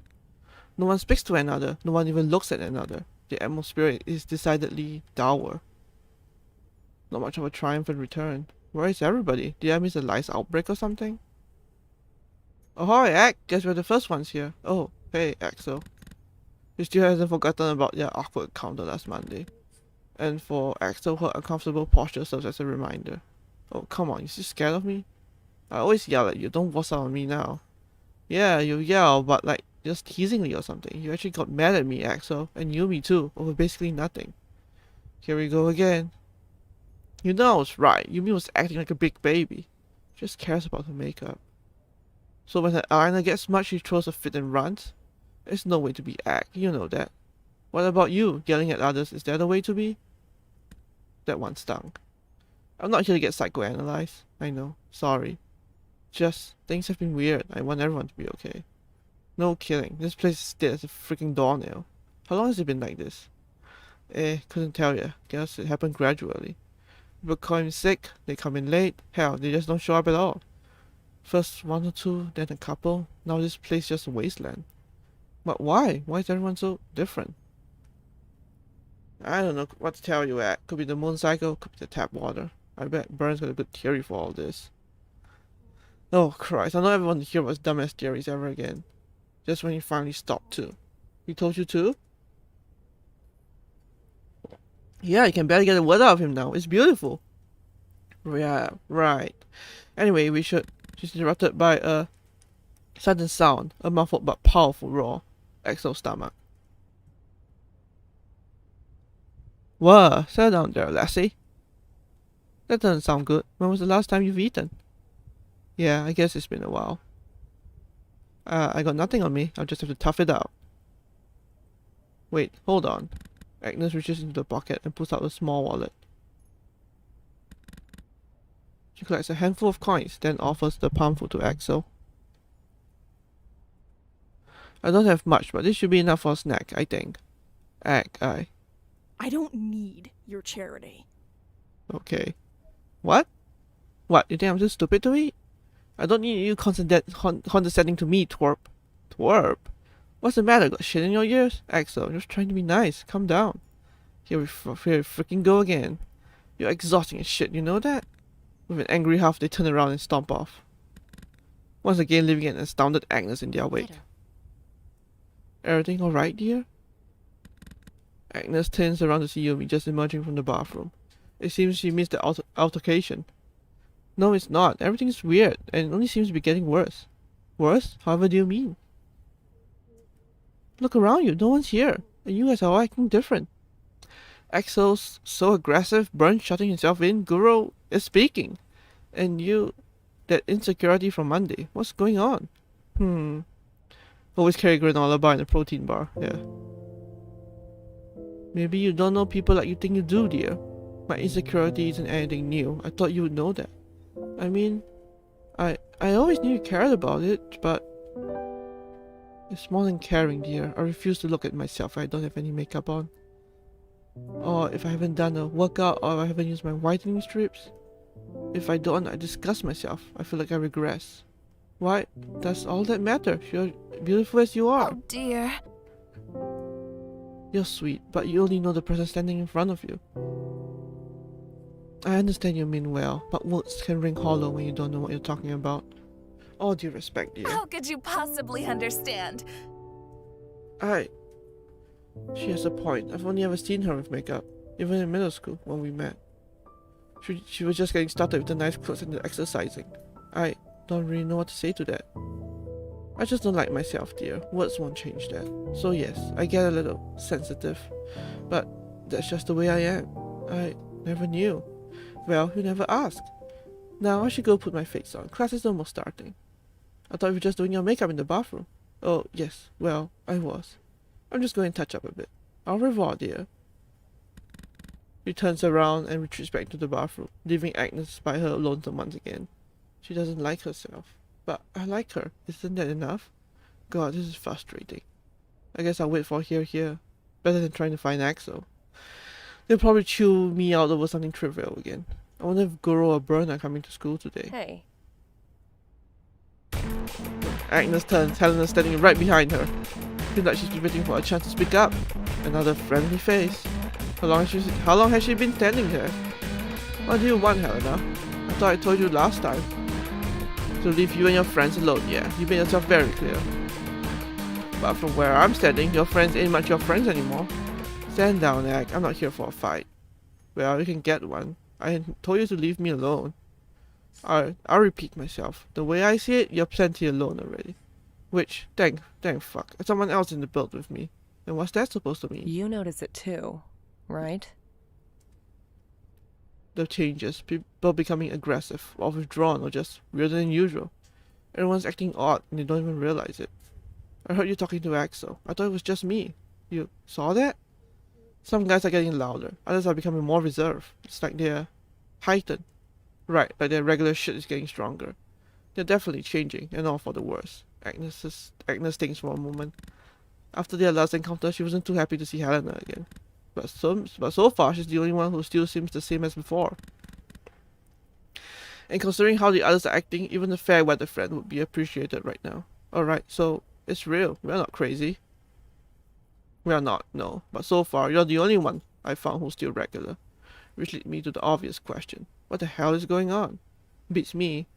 No one speaks to another, no one even looks at another. The atmosphere is decidedly dour. Not much of a triumphant return. Where is everybody? Did I miss a lice outbreak or something? Ahoy, Ak! Guess we're the first ones here. Oh, hey, Axel. He still hasn't forgotten about their awkward encounter last Monday. And for Axel, her uncomfortable posture serves as a reminder. Oh, come on, you still scared of me? I always yell at you, don't boss out on me now. Yeah, you yell, but like, just teasingly or something. You actually got mad at me, Axel, and you me too, over basically nothing. Here we go again. You know I was right, Yumi was acting like a big baby. She just cares about her makeup. So when her eyeliner gets smudged, she throws a fit and runs? There's no way to be Ak, you know that. What about you, yelling at others, is that the way to be? That one stung. I'm not here to get psychoanalyzed, I know, sorry. Just, things have been weird, I want everyone to be okay. No kidding, this place is dead as a freaking doornail. How long has it been like this? Couldn't tell ya, guess it happened gradually. People call in sick, they come in late, hell, they just don't show up at all. First 1 or 2, then a couple, now this place is just a wasteland. But why? Why is everyone so different? I don't know what to tell you at. Could be the moon cycle, could be the tap water. I bet Burns got a good theory for all this. Oh Christ, I don't ever want to hear about dumbass theories ever again. Just when you finally stop too. He told you to? Yeah, you can barely get a word out of him now. It's beautiful. Yeah, right. Anyway, she's interrupted by a sudden sound, a muffled but powerful roar. Axel's stomach. Whoa, settle down there, lassie. That doesn't sound good. When was the last time you've eaten? Yeah, I guess it's been a while. I got nothing on me. I'll just have to tough it out. Wait, hold on. Agnes reaches into the pocket and pulls out a small wallet. She collects a handful of coins, then offers the palmful to Axel. I don't have much, but this should be enough for a snack, I think. I don't need your charity. Okay. What? What, you think I'm too stupid to eat? I don't need you condescending to me, twerp. Twerp? What's the matter? Got shit in your ears? Axel, I'm just trying to be nice. Calm down. Here we freaking go again. You're exhausting as shit, you know that? With an angry huff, they turn around and stomp off. Once again, leaving an astounded Agnes in their wake. Everything alright, dear? Agnes turns around to see Yumi just emerging from the bathroom. It seems she missed the altercation. No, it's not. Everything's weird, and it only seems to be getting worse. Worse? However do you mean? Look around you, no one's here, and you guys are all acting different. Axel's so aggressive, Burns shutting himself in, Guru is speaking. And you, that insecurity from Monday, what's going on? Always carry granola bar and a protein bar, yeah. Maybe you don't know people like you think you do, dear. My insecurity isn't anything new. I thought you would know that. I mean, I always knew you cared about it, but it's more than caring, dear. I refuse to look at myself if I don't have any makeup on. Or if I haven't done a workout, or I haven't used my whitening strips. If I don't, I disgust myself. I feel like I regress. Why? That's all that matters. You're beautiful as you are. Oh dear. You're sweet, but you only know the person standing in front of you. I understand you mean well, but words can ring hollow when you don't know what you're talking about. All due respect, dear. How could you possibly understand? She has a point. I've only ever seen her with makeup, even in middle school when we met. She was just getting started with the nice clothes and the exercising. I don't really know what to say to that. I just don't like myself, dear. Words won't change that. So yes, I get a little sensitive, but that's just the way I am. I never knew. Well, you never asked. Now I should go put my face on. Class is almost starting. I thought you were just doing your makeup in the bathroom. Oh, yes. Well, I was. I'm just going to touch up a bit. Au revoir, dear. She turns around and retreats back to the bathroom, leaving Agnes by her lonesome once again. She doesn't like herself. But I like her. Isn't that enough? God, this is frustrating. I guess I'll wait for her here. Better than trying to find Axel. They'll probably chew me out over something trivial again. I wonder if Guru or Byrne are coming to school today. Hey. Agnes turns, Helena standing right behind her. Seems like she's been waiting for a chance to speak up. Another friendly face. How long has she been standing there? What do you want, Helena? I thought I told you last time. To leave you and your friends alone, yeah. You made yourself very clear. But from where I'm standing, your friends ain't much your friends anymore. Stand down, Ag. I'm not here for a fight. Well, you can get one. I told you to leave me alone. I'll repeat myself. The way I see it, you're plenty alone already. Which, dang fuck, there's someone else in the build with me. And what's that supposed to mean? You notice it too, right? The changes, people becoming aggressive, or withdrawn, or just weirder than usual. Everyone's acting odd, and they don't even realize it. I heard you talking to Axel. I thought it was just me. You saw that? Some guys are getting louder, others are becoming more reserved. It's like they're heightened. Right, like their regular shit is getting stronger. They're definitely changing, and all for the worse. Agnes thinks for a moment. After their last encounter, she wasn't too happy to see Helena again. But so far, she's the only one who still seems the same as before. And considering how the others are acting, even a fair weather friend would be appreciated right now. Alright, so it's real. We're not crazy. We are not, no. But so far, you're the only one I found who's still regular. Which leads me to the obvious question. What the hell is going on? Beats me.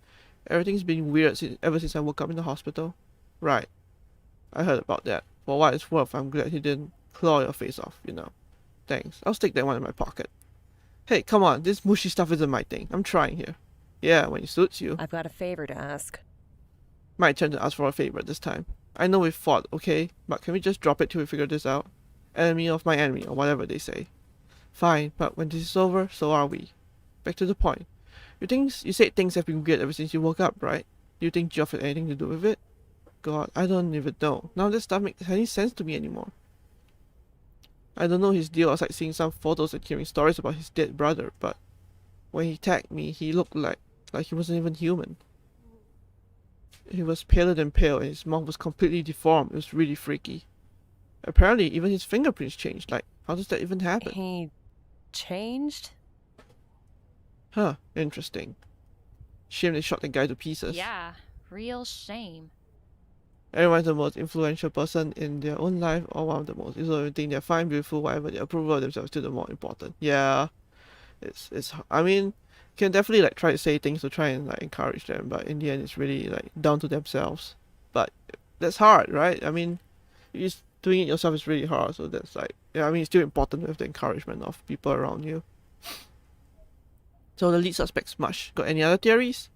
Everything's been weird ever since I woke up in the hospital. Right. I heard about that. For what it's worth, I'm glad he didn't claw your face off, you know. Thanks. I'll stick that one in my pocket. Hey, come on. This mushy stuff isn't my thing. I'm trying here. Yeah, when it suits you. I've got a favor to ask. My turn to ask for a favor this time. I know we fought, okay? But can we just drop it till we figure this out? Enemy of my enemy, or whatever they say. Fine, but when this is over, so are we. Back to the point. You said things have been weird ever since you woke up, right? Do you think Geoff had anything to do with it? God, I don't even know. None of this stuff makes any sense to me anymore. I don't know his deal outside seeing some photos and hearing stories about his dead brother, but when he tagged me, he looked like he wasn't even human. He was paler than pale, and his mouth was completely deformed. It was really freaky. Apparently, even his fingerprints changed. Like, how does that even happen? He changed? Huh, interesting. Shame they shot the guy to pieces. Yeah, real shame. Everyone's the most influential person in their own life, or one of the most. So you think they're fine, beautiful, whatever, their approval of themselves is still the more important. Yeah. I mean, you can definitely like try to say things to try and like encourage them, but in the end it's really like down to themselves. But that's hard, right? I mean, just doing it yourself is really hard, so that's like, yeah, I mean, it's still important to have the encouragement of people around you. So the lead suspect Smush. Got any other theories?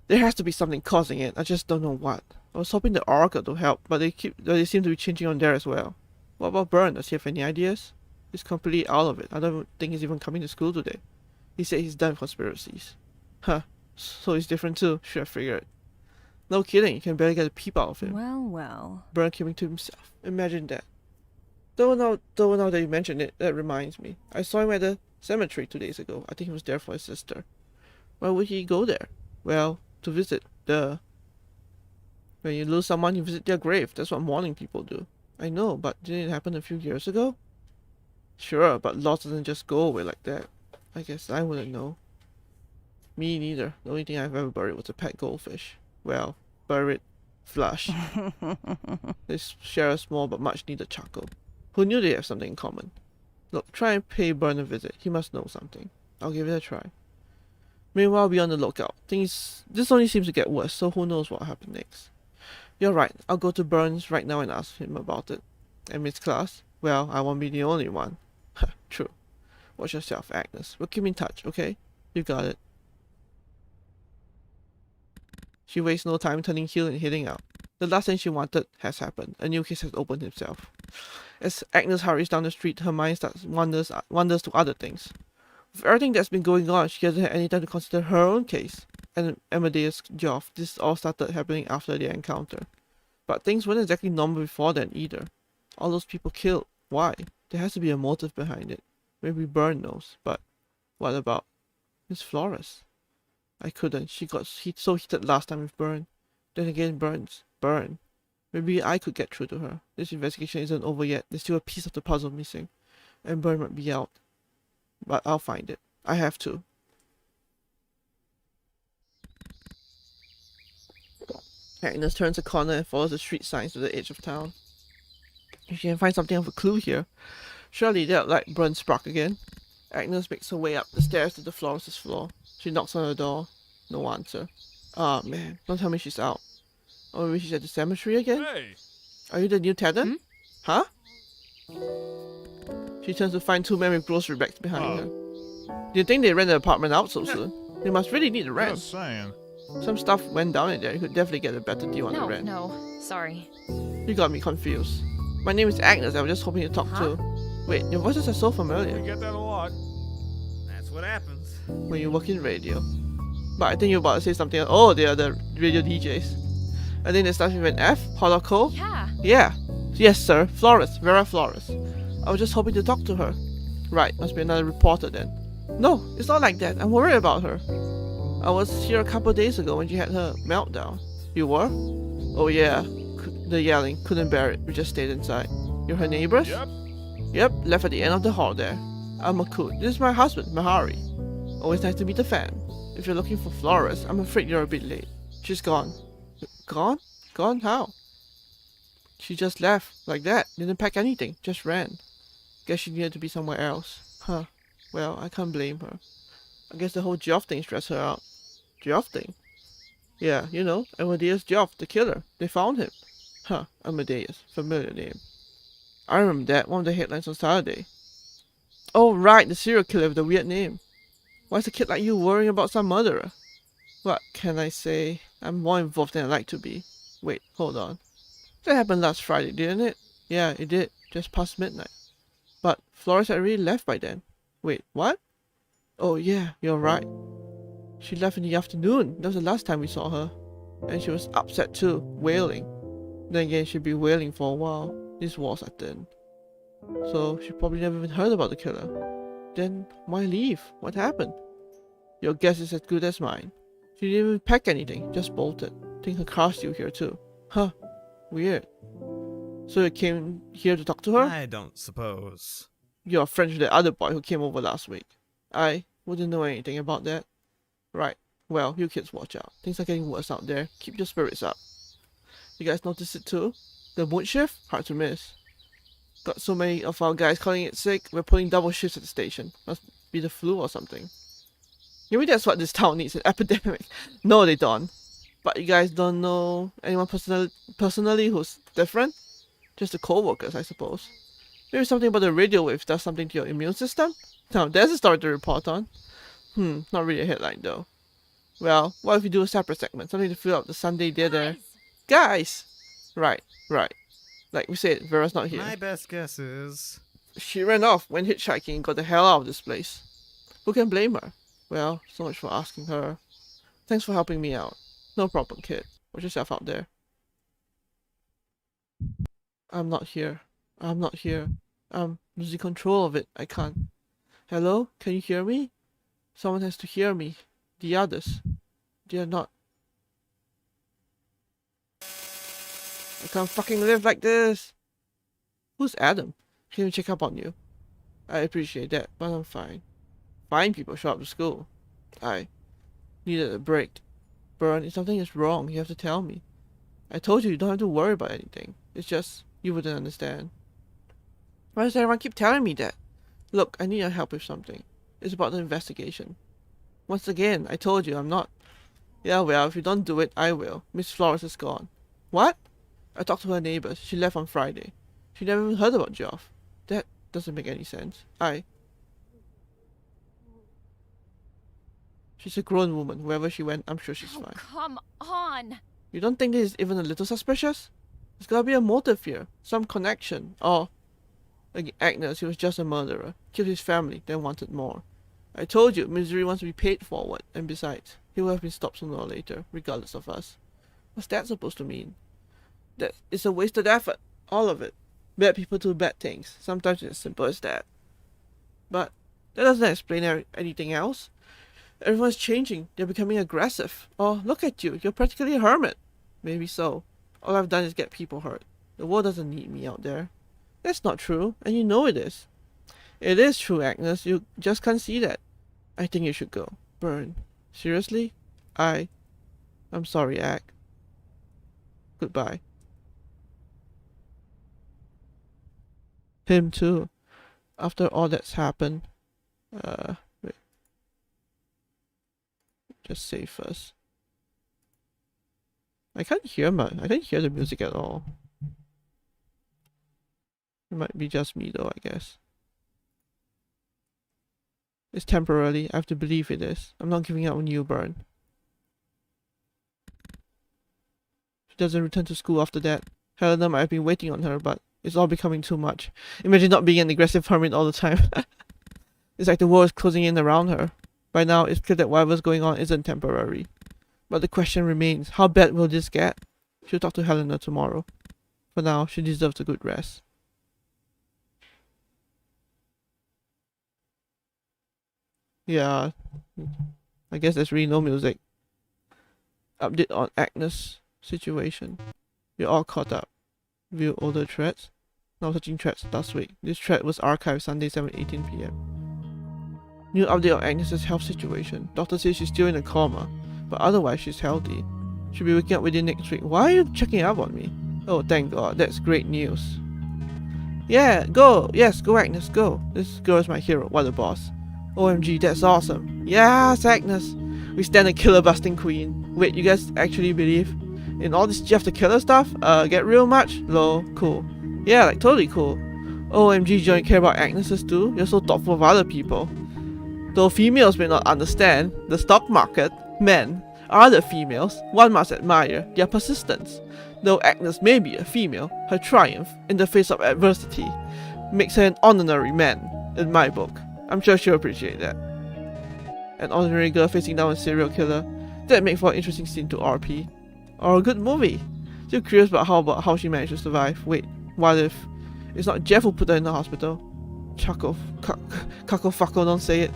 There has to be something causing it. I just don't know what. I was hoping the Oracle to help, but they seem to be changing on there as well. What about Byrne? Does he have any ideas? He's completely out of it. I don't think he's even coming to school today. He said he's done with conspiracies. Huh. So he's different too. Should have figured. No kidding. You can barely get a peep out of him. Well. Byrne keeping to himself. Imagine that. Though now that you mention it, that reminds me. I saw him at the cemetery 2 days ago. I think he was there for his sister. Why would he go there? Well, to visit. When you lose someone, you visit their grave. That's what mourning people do. I know, but didn't it happen a few years ago? Sure, but loss doesn't just go away like that. I guess I wouldn't know. Me neither. The only thing I've ever buried was a pet goldfish. Well, buried flush. They share a small but much needed chuckle. Who knew they have something in common? Look, try and pay Byrne a visit. He must know something. I'll give it a try. Meanwhile, be on the lookout. This only seems to get worse, so who knows what will happen next. You're right. I'll go to Burns right now and ask him about it. And Miss Class? Well, I won't be the only one. True. Watch yourself, Agnes. We'll keep in touch, okay? You got it. She wastes no time turning heel and heading out. The last thing she wanted has happened. A new case has opened himself. As Agnes hurries down the street, her mind starts wanders to other things. With everything that's been going on, she hasn't had any time to consider her own case. And Amadeus Geoff, this all started happening after their encounter. But things weren't exactly normal before then either. All those people killed. Why? There has to be a motive behind it. Maybe Byrne knows, but what about Miss Flores? I couldn't. She got so heated last time with Byrne. Then again, Byrne. Maybe I could get through to her. This investigation isn't over yet. There's still a piece of the puzzle missing. and Burn might be out. But I'll find it. I have to. Agnes turns a corner and follows the street signs to the edge of town. If she can find something of a clue here, surely that'll let Burn spark again. Agnes makes her way up the stairs to the florist's floor. She knocks on the door. No answer. Ah, man. Don't tell me she's out. Or maybe she's at the cemetery again? Hey! Are you the new tenant? Huh? She turns to find two men with grocery bags behind her. Do you think they rent the apartment out so soon? They must really need the rent. Just saying. Some stuff went down in there. You could definitely get a better deal on the rent. No, sorry. You got me confused. My name is Agnes. I was just hoping to talk to... Wait, your voices are so familiar. We get that a lot. That's what happens. When you work in radio. But I think you're about to say something else. Oh, they are the radio DJs. I think they start with an F? Holoco? Yeah. Yeah. Yes, sir. Flores. Vera Flores. I was just hoping to talk to her. Right, must be another reporter then. No, it's not like that. I'm worried about her. I was here a couple of days ago when she had her meltdown. You were? Oh yeah. The yelling. Couldn't bear it. We just stayed inside. You're her neighbors? Yep. Yep, left at the end of the hall there. I'm Makut. This is my husband, Mahari. Always nice to meet a fan. If you're looking for Flores, I'm afraid you're a bit late. She's gone. Gone? Gone how? She just left, like that. Didn't pack anything, just ran. Guess she needed to be somewhere else. Huh. Well, I can't blame her. I guess the whole Geoff thing stressed her out. Geoff thing? Yeah, you know, Amadeus Geoff, the killer. They found him. Huh, Amadeus. Familiar name. I remember that, one of the headlines on Saturday. Oh right, the serial killer with the weird name. Why's a kid like you worrying about some murderer? What can I say? I'm more involved than I like to be. Wait, hold on. That happened last Friday, didn't it? Yeah, it did. Just past midnight. But Flores had already left by then. Wait, what? Oh yeah, you're right. She left in the afternoon. That was the last time we saw her. And she was upset too, wailing. Then again, she'd be wailing for a while. These walls are thin. So she probably never even heard about the killer. Then why leave? What happened? Your guess is as good as mine. She didn't even pack anything, just bolted. Think her car's still here too. Huh. Weird. So you came here to talk to her? I don't suppose. You're friends with the other boy who came over last week. I wouldn't know anything about that. Right. Well, you kids watch out. Things are getting worse out there. Keep your spirits up. You guys notice it too? The mood shift? Hard to miss. Got so many of our guys calling it sick, we're pulling double shifts at the station. Must be the flu or something. Maybe that's what this town needs, an epidemic. No, they don't. But you guys don't know anyone personally who's different? Just the co-workers, I suppose. Maybe something about the radio waves does something to your immune system? Now, there's a story to report on. Not really a headline though. Well, what if we do a separate segment? Something to fill up the Sunday there. Guys! Right. Like we said, Vera's not here. My best guess is... She ran off, went hitchhiking, and got the hell out of this place. Who can blame her? Well, so much for asking her. Thanks for helping me out. No problem, kid. Watch yourself out there. I'm not here. I'm losing control of it. I can't. Hello? Can you hear me? Someone has to hear me. The others. They are not. I can't fucking live like this. Who's Adam? Came to check up on you. I appreciate that, but I'm fine. Fine people show up to school. I needed a break. Burn, if something is wrong, you have to tell me. I told you don't have to worry about anything. It's just, you wouldn't understand. Why does everyone keep telling me that? Look, I need your help with something. It's about the investigation. Once again, I told you I'm not. Yeah, well, if you don't do it, I will. Miss Flores is gone. What? I talked to her neighbors. She left on Friday. She never even heard about Geoff. That doesn't make any sense. She's a grown woman. Wherever she went, I'm sure she's fine. Come on. You don't think this is even a little suspicious? There's gotta be a motive here. Some connection. Or, like Agnes, he was just a murderer. Killed his family, then wanted more. I told you, misery wants to be paid forward. And besides, he will have been stopped sooner or later, regardless of us. What's that supposed to mean? That it's a wasted effort. All of it. Bad people do bad things. Sometimes it's as simple as that. But that doesn't explain anything else. Everyone's changing. They're becoming aggressive. Oh, look at you. You're practically a hermit. Maybe so. All I've done is get people hurt. The world doesn't need me out there. That's not true, and you know it is. It is true, Agnes. You just can't see that. I think you should go. Burn. Seriously? I'm sorry, Ag. Goodbye. Him too. After all that's happened. Wait. Just save first. I can't hear the music at all. It might be just me though, I guess. It's temporarily. I have to believe it is. I'm not giving up on you, Burn. She doesn't return to school after that. Helena might have been waiting on her, but it's all becoming too much. Imagine not being an aggressive hermit all the time. It's like the world is closing in around her. By now, it's clear that whatever's going on isn't temporary. But the question remains, how bad will this get? She'll talk to Helena tomorrow. For now, she deserves a good rest. Yeah, I guess there's really no music. Update on Agnes' situation. We're all caught up. View older threads. Now searching threads last week. This thread was archived Sunday 7:18 p.m. New update on Agnes' health situation. Doctor says she's still in a coma, but otherwise she's healthy. She'll be waking up within next week. Why are you checking up on me? Oh, thank God. That's great news. Yeah, go! Yes, go Agnes, go! This girl is my hero. What a boss. OMG, that's awesome. Yes, Agnes! We stand a killer busting queen. Wait, you guys actually believe in all this Jeff the Killer stuff? Get real much? Lol, cool. Yeah, like totally cool. OMG, you don't care about Agnes's too? You're so thoughtful of other people. Though females may not understand the stock market, men are the females. One must admire their persistence. Though Agnes may be a female, her triumph in the face of adversity makes her an honorary man in my book. I'm sure she'll appreciate that. An ordinary girl facing down a serial killer. That makes for an interesting scene to RP. Or a good movie. Still curious about how she managed to survive. Wait, what if it's not Jeff who put her in the hospital? Caco, don't say it.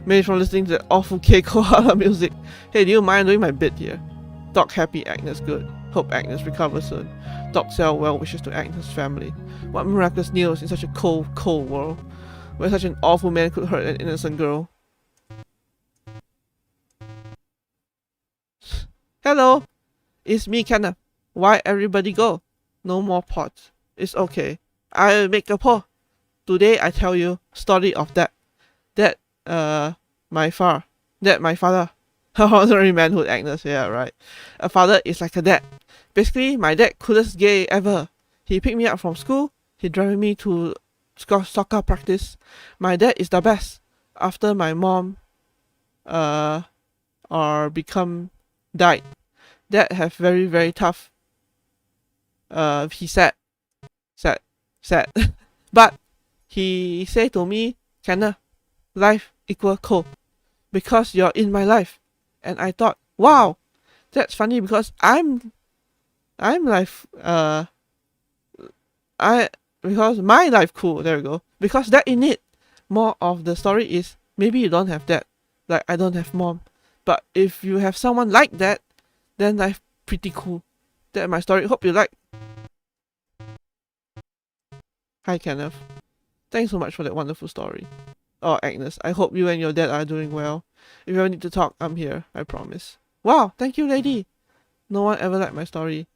Maybe from listening to that awful K-Koala music. Hey, do you mind doing my bit here? Doc happy, Agnes good. Hope Agnes recovers soon. Doc sell well wishes to Agnes' family. What miraculous news in such a cold, cold world, where such an awful man could hurt an innocent girl. Hello! It's me, Kenneth. Why everybody go? No more pots. It's okay. I'll make a pot. Today I tell you story of my father. Honorary manhood, Agnes, yeah, right. A father is like a dad. Basically, my dad coolest gay ever. He picked me up from school. He drove me to soccer practice. My dad is the best. After my mom died. Dad have very, very tough. He sad. But he said to me, Kenna, life equal cold. Because you're in my life. And I thought, wow, that's funny because I'm life because my life cool, there we go. Because that in it. More of the story is maybe you don't have that. Like I don't have mom. But if you have someone like that, then life pretty cool. That's my story. Hope you like. Hi Kenneth. Thanks so much for that wonderful story. Oh Agnes, I hope you and your dad are doing well. If you ever need to talk, I'm here, I promise. Wow, thank you lady. No one ever liked my story.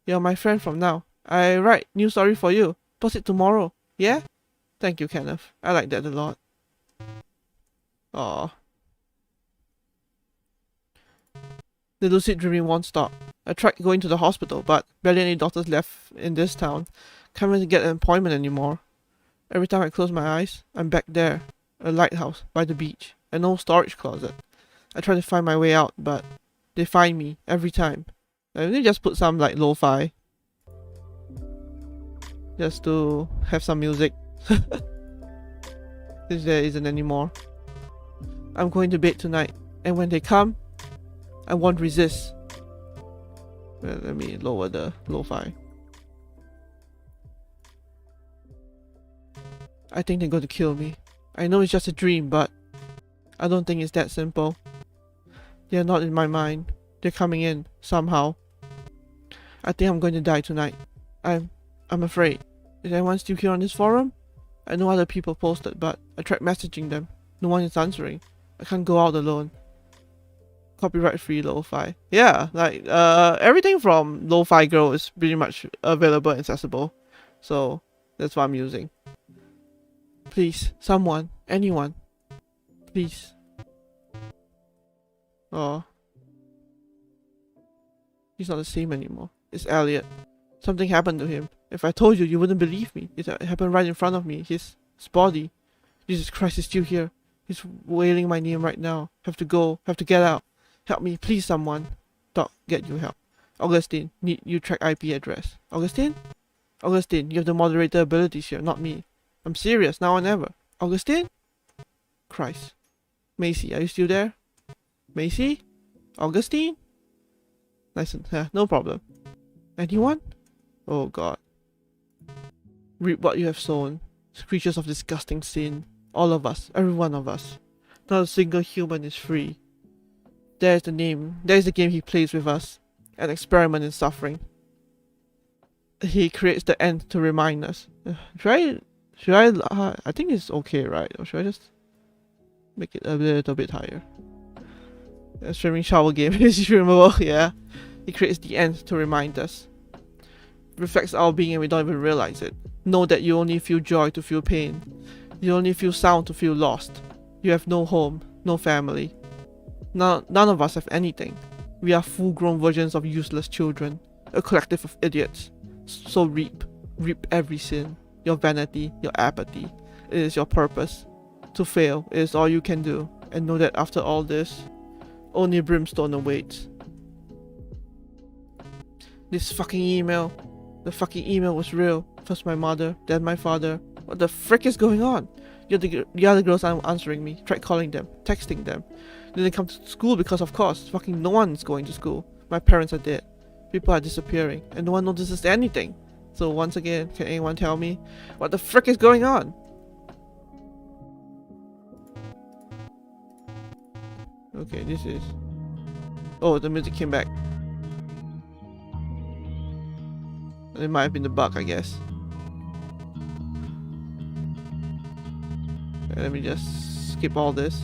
You're my friend from now. I write new story for you. Post it tomorrow. Yeah? Thank you, Kenneth. I like that a lot. Aww. The lucid dreaming won't stop. I tried going to the hospital, but barely any doctors left in this town. Can't even get an appointment anymore. Every time I close my eyes, I'm back there. A lighthouse by the beach. An old storage closet. I try to find my way out, but they find me every time. Let me just put some like lo-fi. Just to have some music. Since there isn't anymore. I'm going to bed tonight. And when they come, I won't resist. Well, let me lower the lo-fi. I think they're going to kill me. I know it's just a dream, but I don't think it's that simple. They're not in my mind. They're coming in, somehow. I think I'm going to die tonight. I'm afraid. Is anyone still here on this forum? I know other people posted, but I tried messaging them. No one is answering. I can't go out alone. Copyright free lo-fi. Yeah, like everything from Lo-Fi Girl is pretty much available and accessible. So that's what I'm using. Please, someone, anyone. Please. Oh. He's not the same anymore. It's Elliot. Something happened to him. If I told you, you wouldn't believe me. It happened right in front of me. His body. Jesus Christ, he's still here. He's wailing my name right now. Have to go. Have to get out. Help me, please, someone. Doc, get you help. Augustine, need you track IP address. Augustine? Augustine, you have the moderator abilities here, not me. I'm serious, now or never. Augustine? Christ. Macy, are you still there? Macy? Augustine? Listen, no problem. Anyone? Oh god. Reap what you have sown. Creatures of disgusting sin. All of us, every one of us. Not a single human is free. There's the name. There's the game he plays with us. An experiment in suffering. He creates the end to remind us. Should I? I think it's okay, right? Or should I just make it a little bit higher? A streaming shower game is streamable. Yeah. He creates the end to remind us. Reflects our being and we don't even realize it. Know that you only feel joy to feel pain. You only feel sound to feel lost. You have no home, no family. None of us have anything. We are full-grown versions of useless children, a collective of idiots. So reap every sin, your vanity, your apathy. It is your purpose. To fail, it is all you can do, and know that after all this, only brimstone awaits. This fucking email. The fucking email was real. First my mother, then my father. What the frick is going on? The other girls aren't answering me. Tried calling them, texting them. Didn't come to school because of course, fucking no one's going to school. My parents are dead. People are disappearing, and no one notices anything. So once again, can anyone tell me what the frick is going on? Okay, this is... Oh, the music came back. It might have been the bug, I guess. Okay, let me just skip all this.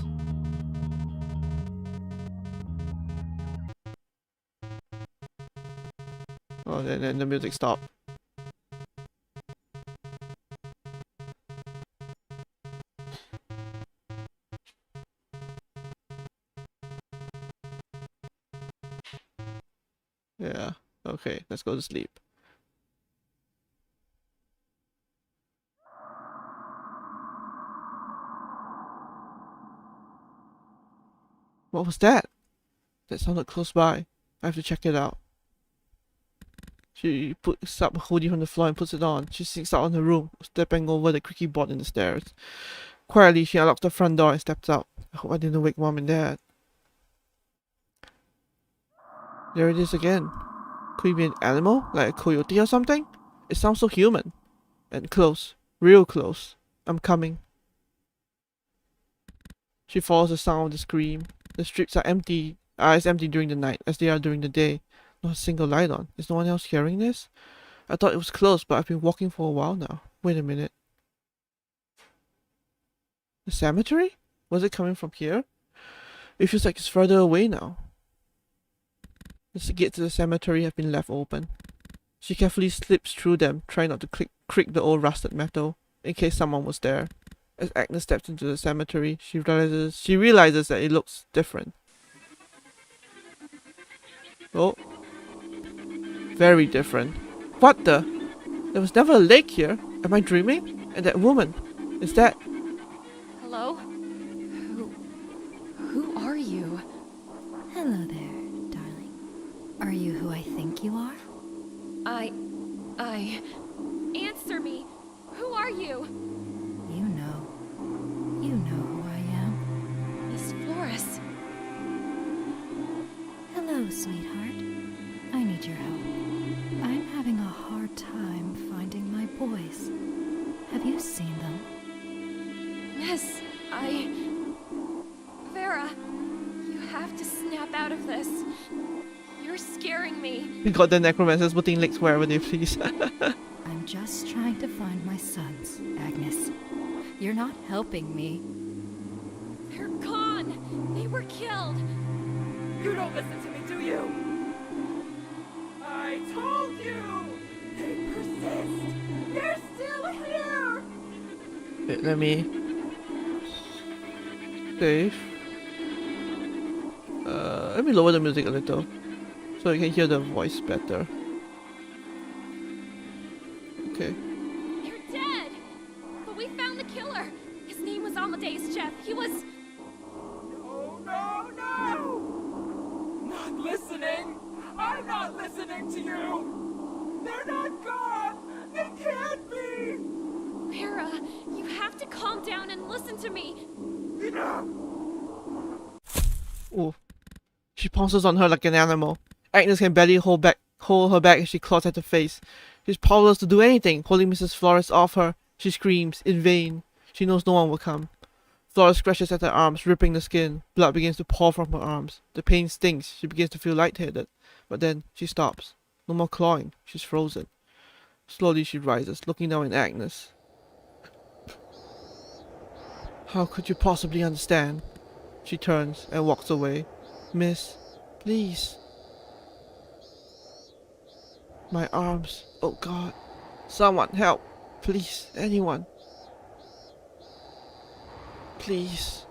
Oh, then the music stopped. Yeah, okay, let's go to sleep. What was that? That sounded close by. I have to check it out. She picks up a hoodie from the floor and puts it on. She sneaks out on her room, stepping over the creaky board in the stairs. Quietly, she unlocks the front door and steps out. I hope I didn't wake Mom and Dad. There it is again. Could it be an animal? Like a coyote or something? It sounds so human. And close. Real close. I'm coming. She follows the sound of the scream. The streets are empty. It's empty during the night, as they are during the day. Not a single light on. Is no one else hearing this? I thought it was close, but I've been walking for a while now. Wait a minute. The cemetery? Was it coming from here? It feels like it's further away now. The gates to the cemetery have been left open. She carefully slips through them, trying not to creak the old rusted metal, in case someone was there. As Agnes steps into the cemetery, she realizes that it looks different. Oh. Very different. What the? There was never a lake here. Am I dreaming? And that woman, is that... Hello? Who are you? Hello there, darling. Are you who I think you are? Answer me! Who are you? You know. You know who I am. Miss Flores. Hello, sweetheart. I need your help. I'm having a hard time finding my boys. Have you seen them? Yes, Vera, you have to snap out of this. You're scaring me. We got the necromancers putting legs wherever they please. I'm just trying to find my sons, Agnes. You're not helping me. They're gone. They were killed. You don't listen to me, do you? I told you! They persist! They're still here! Wait, let me save. Let me lower the music a little so you can hear the voice better. Okay. They're dead. But we found the killer. His name was Amadeus Jeff. He was... No, no, no! Not listening! I'm not listening to you! They're not gone! They can't be! Vera, you have to calm down and listen to me. Enough! Oh. She pounces on her like an animal. Agnes can barely hold her back as she claws at her face. She's powerless to do anything, holding Mrs. Flores off her. She screams, in vain. She knows no one will come. Flores scratches at her arms, ripping the skin. Blood begins to pour from her arms. The pain stings. She begins to feel lightheaded. But then, she stops. No more clawing. She's frozen. Slowly she rises, looking down at Agnes. How could you possibly understand? She turns and walks away. Miss, please. My arms. Oh God. Someone help. Please. Anyone. Please.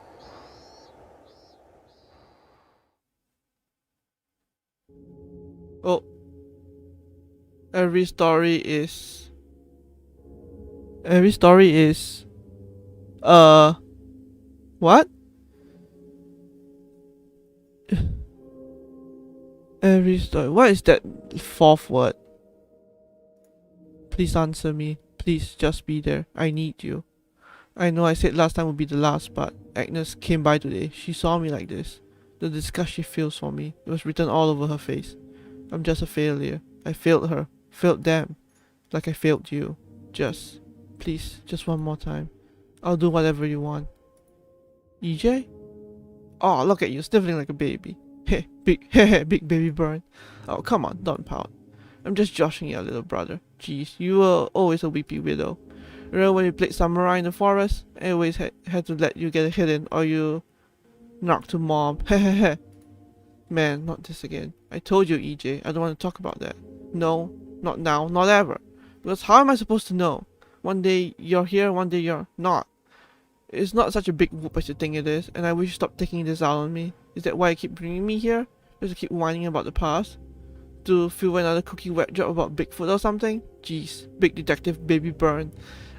Oh. Every story is... What? Every story. What is that fourth word? Please answer me. Please just be there. I need you. I know I said last time would be the last, but Agnes came by today. She saw me like this. The disgust she feels for me. It was written all over her face. I'm just a failure. I failed her. Failed them. Like I failed you. Just. Please. Just one more time. I'll do whatever you want. EJ? Oh, look at you, sniffling like a baby. Heh, big baby burn. Oh, come on, don't pout. I'm just joshing your little brother. Jeez, you were always a weepy widow. Remember when we played samurai in the forest? I always had to let you get a hit in, or you knocked to mom. Hehehe. Man, not this again. I told you, EJ, I don't want to talk about that. No, not now, not ever. Because how am I supposed to know? One day you're here, one day you're not. It's not such a big whoop as you think it is, and I wish you stopped taking this out on me. Is that why you keep bringing me here? Just to keep whining about the past? To feel another cookie wet job about Bigfoot or something? Jeez, big detective baby burn.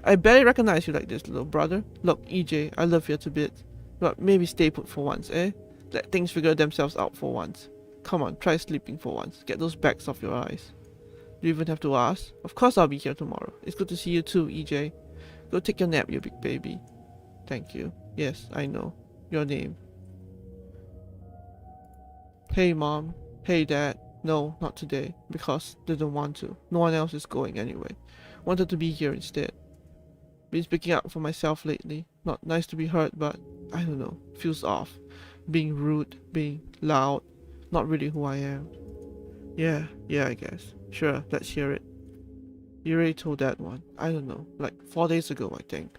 I barely recognize you like this, little brother. Look, EJ, I love you to bits. But maybe stay put for once, eh? Let things figure themselves out for once. Come on, try sleeping for once. Get those bags off your eyes. Do you even have to ask? Of course I'll be here tomorrow. It's good to see you too, EJ. Go take your nap, you big baby. Thank you. Yes, I know. Your name. Hey mom. Hey dad. No, not today. Because they don't want to. No one else is going anyway. Wanted to be here instead. Been speaking up for myself lately. Not nice to be heard, but I don't know. Feels off. Being rude. Being loud. Not really who I am. Yeah, I guess. Sure, let's hear it. You already told that one. I don't know. Like 4 days ago, I think.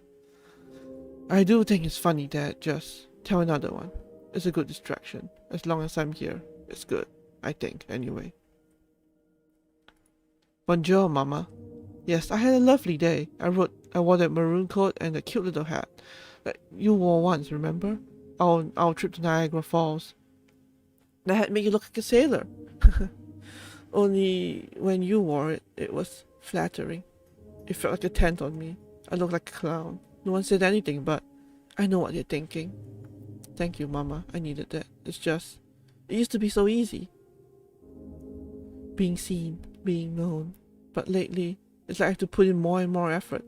I do think it's funny, Dad. Just tell another one. It's a good distraction. As long as I'm here, it's good. I think, anyway. Bonjour, Mama. Yes, I had a lovely day. I wore that maroon coat and a cute little hat. That you wore once, remember? Our trip to Niagara Falls. That hat made you look like a sailor. Only when you wore it, it was flattering. It felt like a tent on me. I looked like a clown. No one said anything, but I know what you're thinking. Thank you, Mama. I needed that. It's just... It used to be so easy. Being seen, being known. But lately, it's like I have to put in more and more effort.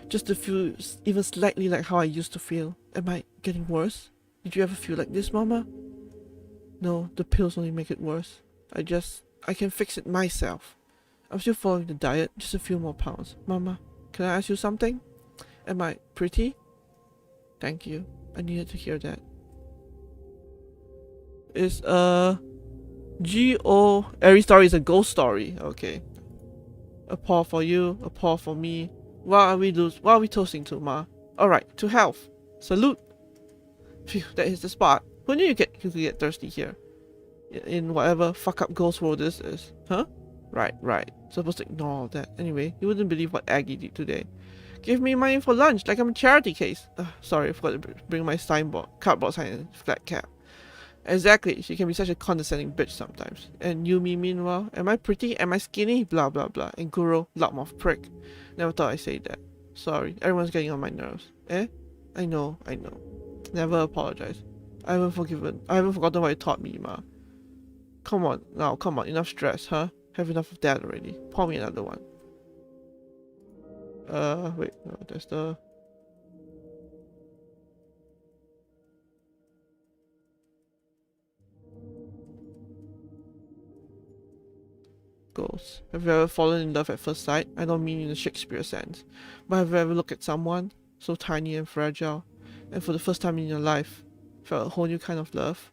Just to feel even slightly like how I used to feel. Am I getting worse? Did you ever feel like this, Mama? No, the pills only make it worse. I can fix it myself. I'm still following the diet, just a few more pounds. Mama, can I ask you something? Am I pretty? Thank you. I needed to hear that. It's Every story is a ghost story. Okay. A paw for you, a paw for me. What are we toasting to, Ma? Alright, to health. Salute. Phew, that is the spot. Who knew you could get thirsty here? In whatever fuck up ghost world this is. Huh? Right. Supposed to ignore all that. Anyway, you wouldn't believe what Aggie did today. Give me money for lunch like I'm a charity case. Sorry, I forgot to bring my cardboard sign and flat cap. Exactly, she can be such a condescending bitch sometimes. And you, me, meanwhile, am I pretty? Am I skinny? Blah blah blah. And Guru, loudmouth prick. Never thought I'd say that. Sorry, everyone's getting on my nerves. Eh? I know. Never apologize. I haven't forgotten what you taught me, Ma. Come on, enough stress, huh? Have enough of that already. Pour me another one. Wait, no, that's the... Ghosts. Have you ever fallen in love at first sight? I don't mean in the Shakespeare sense. But have you ever looked at someone so tiny and fragile, and for the first time in your life, felt a whole new kind of love?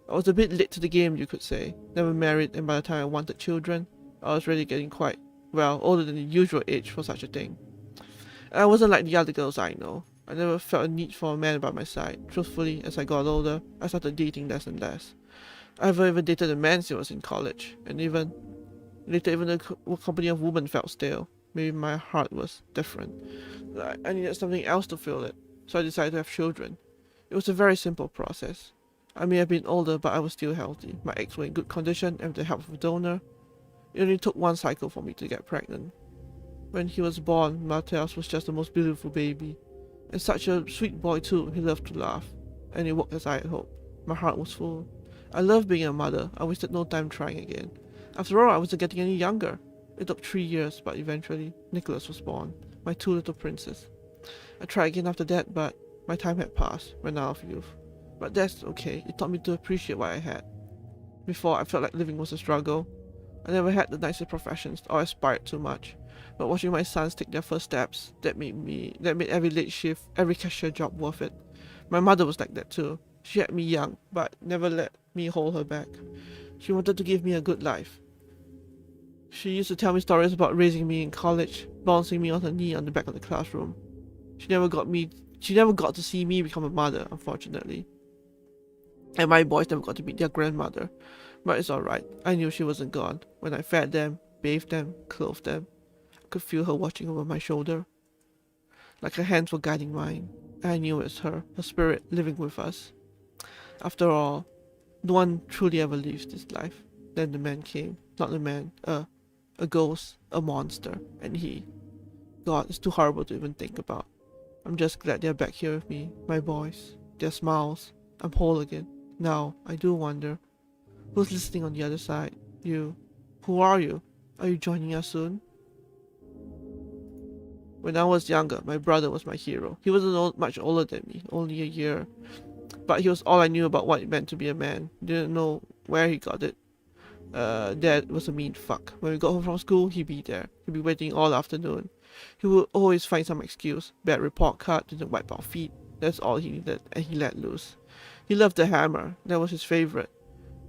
I was a bit late to the game, you could say. Never married, and by the time I wanted children, I was really getting quite, well, older than the usual age for such a thing. And I wasn't like the other girls I know. I never felt a need for a man by my side. Truthfully, as I got older, I started dating less and less. I never even dated a man since I was in college, and even the company of women felt stale. Maybe my heart was different. I needed something else to fill it, so I decided to have children. It was a very simple process. I may have been older, but I was still healthy. My eggs were in good condition, and with the help of a donor, it only took one cycle for me to get pregnant. When he was born, Matthias was just the most beautiful baby. And such a sweet boy too. He loved to laugh. And it worked as I had hoped. My heart was full. I loved being a mother. I wasted no time trying again. After all, I wasn't getting any younger. It took 3 years, but eventually, Nicholas was born. My two little princes. I tried again after that, but my time had passed, ran out of youth. But that's okay. It taught me to appreciate what I had. Before, I felt like living was a struggle. I never had the nicest professions or aspired too much. But watching my sons take their first steps, that made every late shift, every cashier job worth it. My mother was like that too. She had me young, but never let me hold her back. She wanted to give me a good life. She used to tell me stories about raising me in college, bouncing me on her knee on the back of the classroom. She never got to see me become a mother, unfortunately. And my boys never got to meet their grandmother. But it's alright. I knew she wasn't gone. When I fed them, bathed them, clothed them, I could feel her watching over my shoulder. Like her hands were guiding mine. I knew it was her spirit living with us. After all, no one truly ever leaves this life. Then the man came. Not the man, a ghost, a monster, and he. God, it's too horrible to even think about. I'm just glad they're back here with me, my boys, their smiles. I'm whole again. Now, I do wonder, who's listening on the other side? You. Who are you? Are you joining us soon? When I was younger, my brother was my hero. He wasn't much older than me, only a year. But he was all I knew about what it meant to be a man. Didn't know where he got it. Dad was a mean fuck. When we got home from school, he'd be there. He'd be waiting all afternoon. He would always find some excuse. Bad report card, didn't wipe our feet. That's all he needed, and he let loose. He loved the hammer. That was his favorite.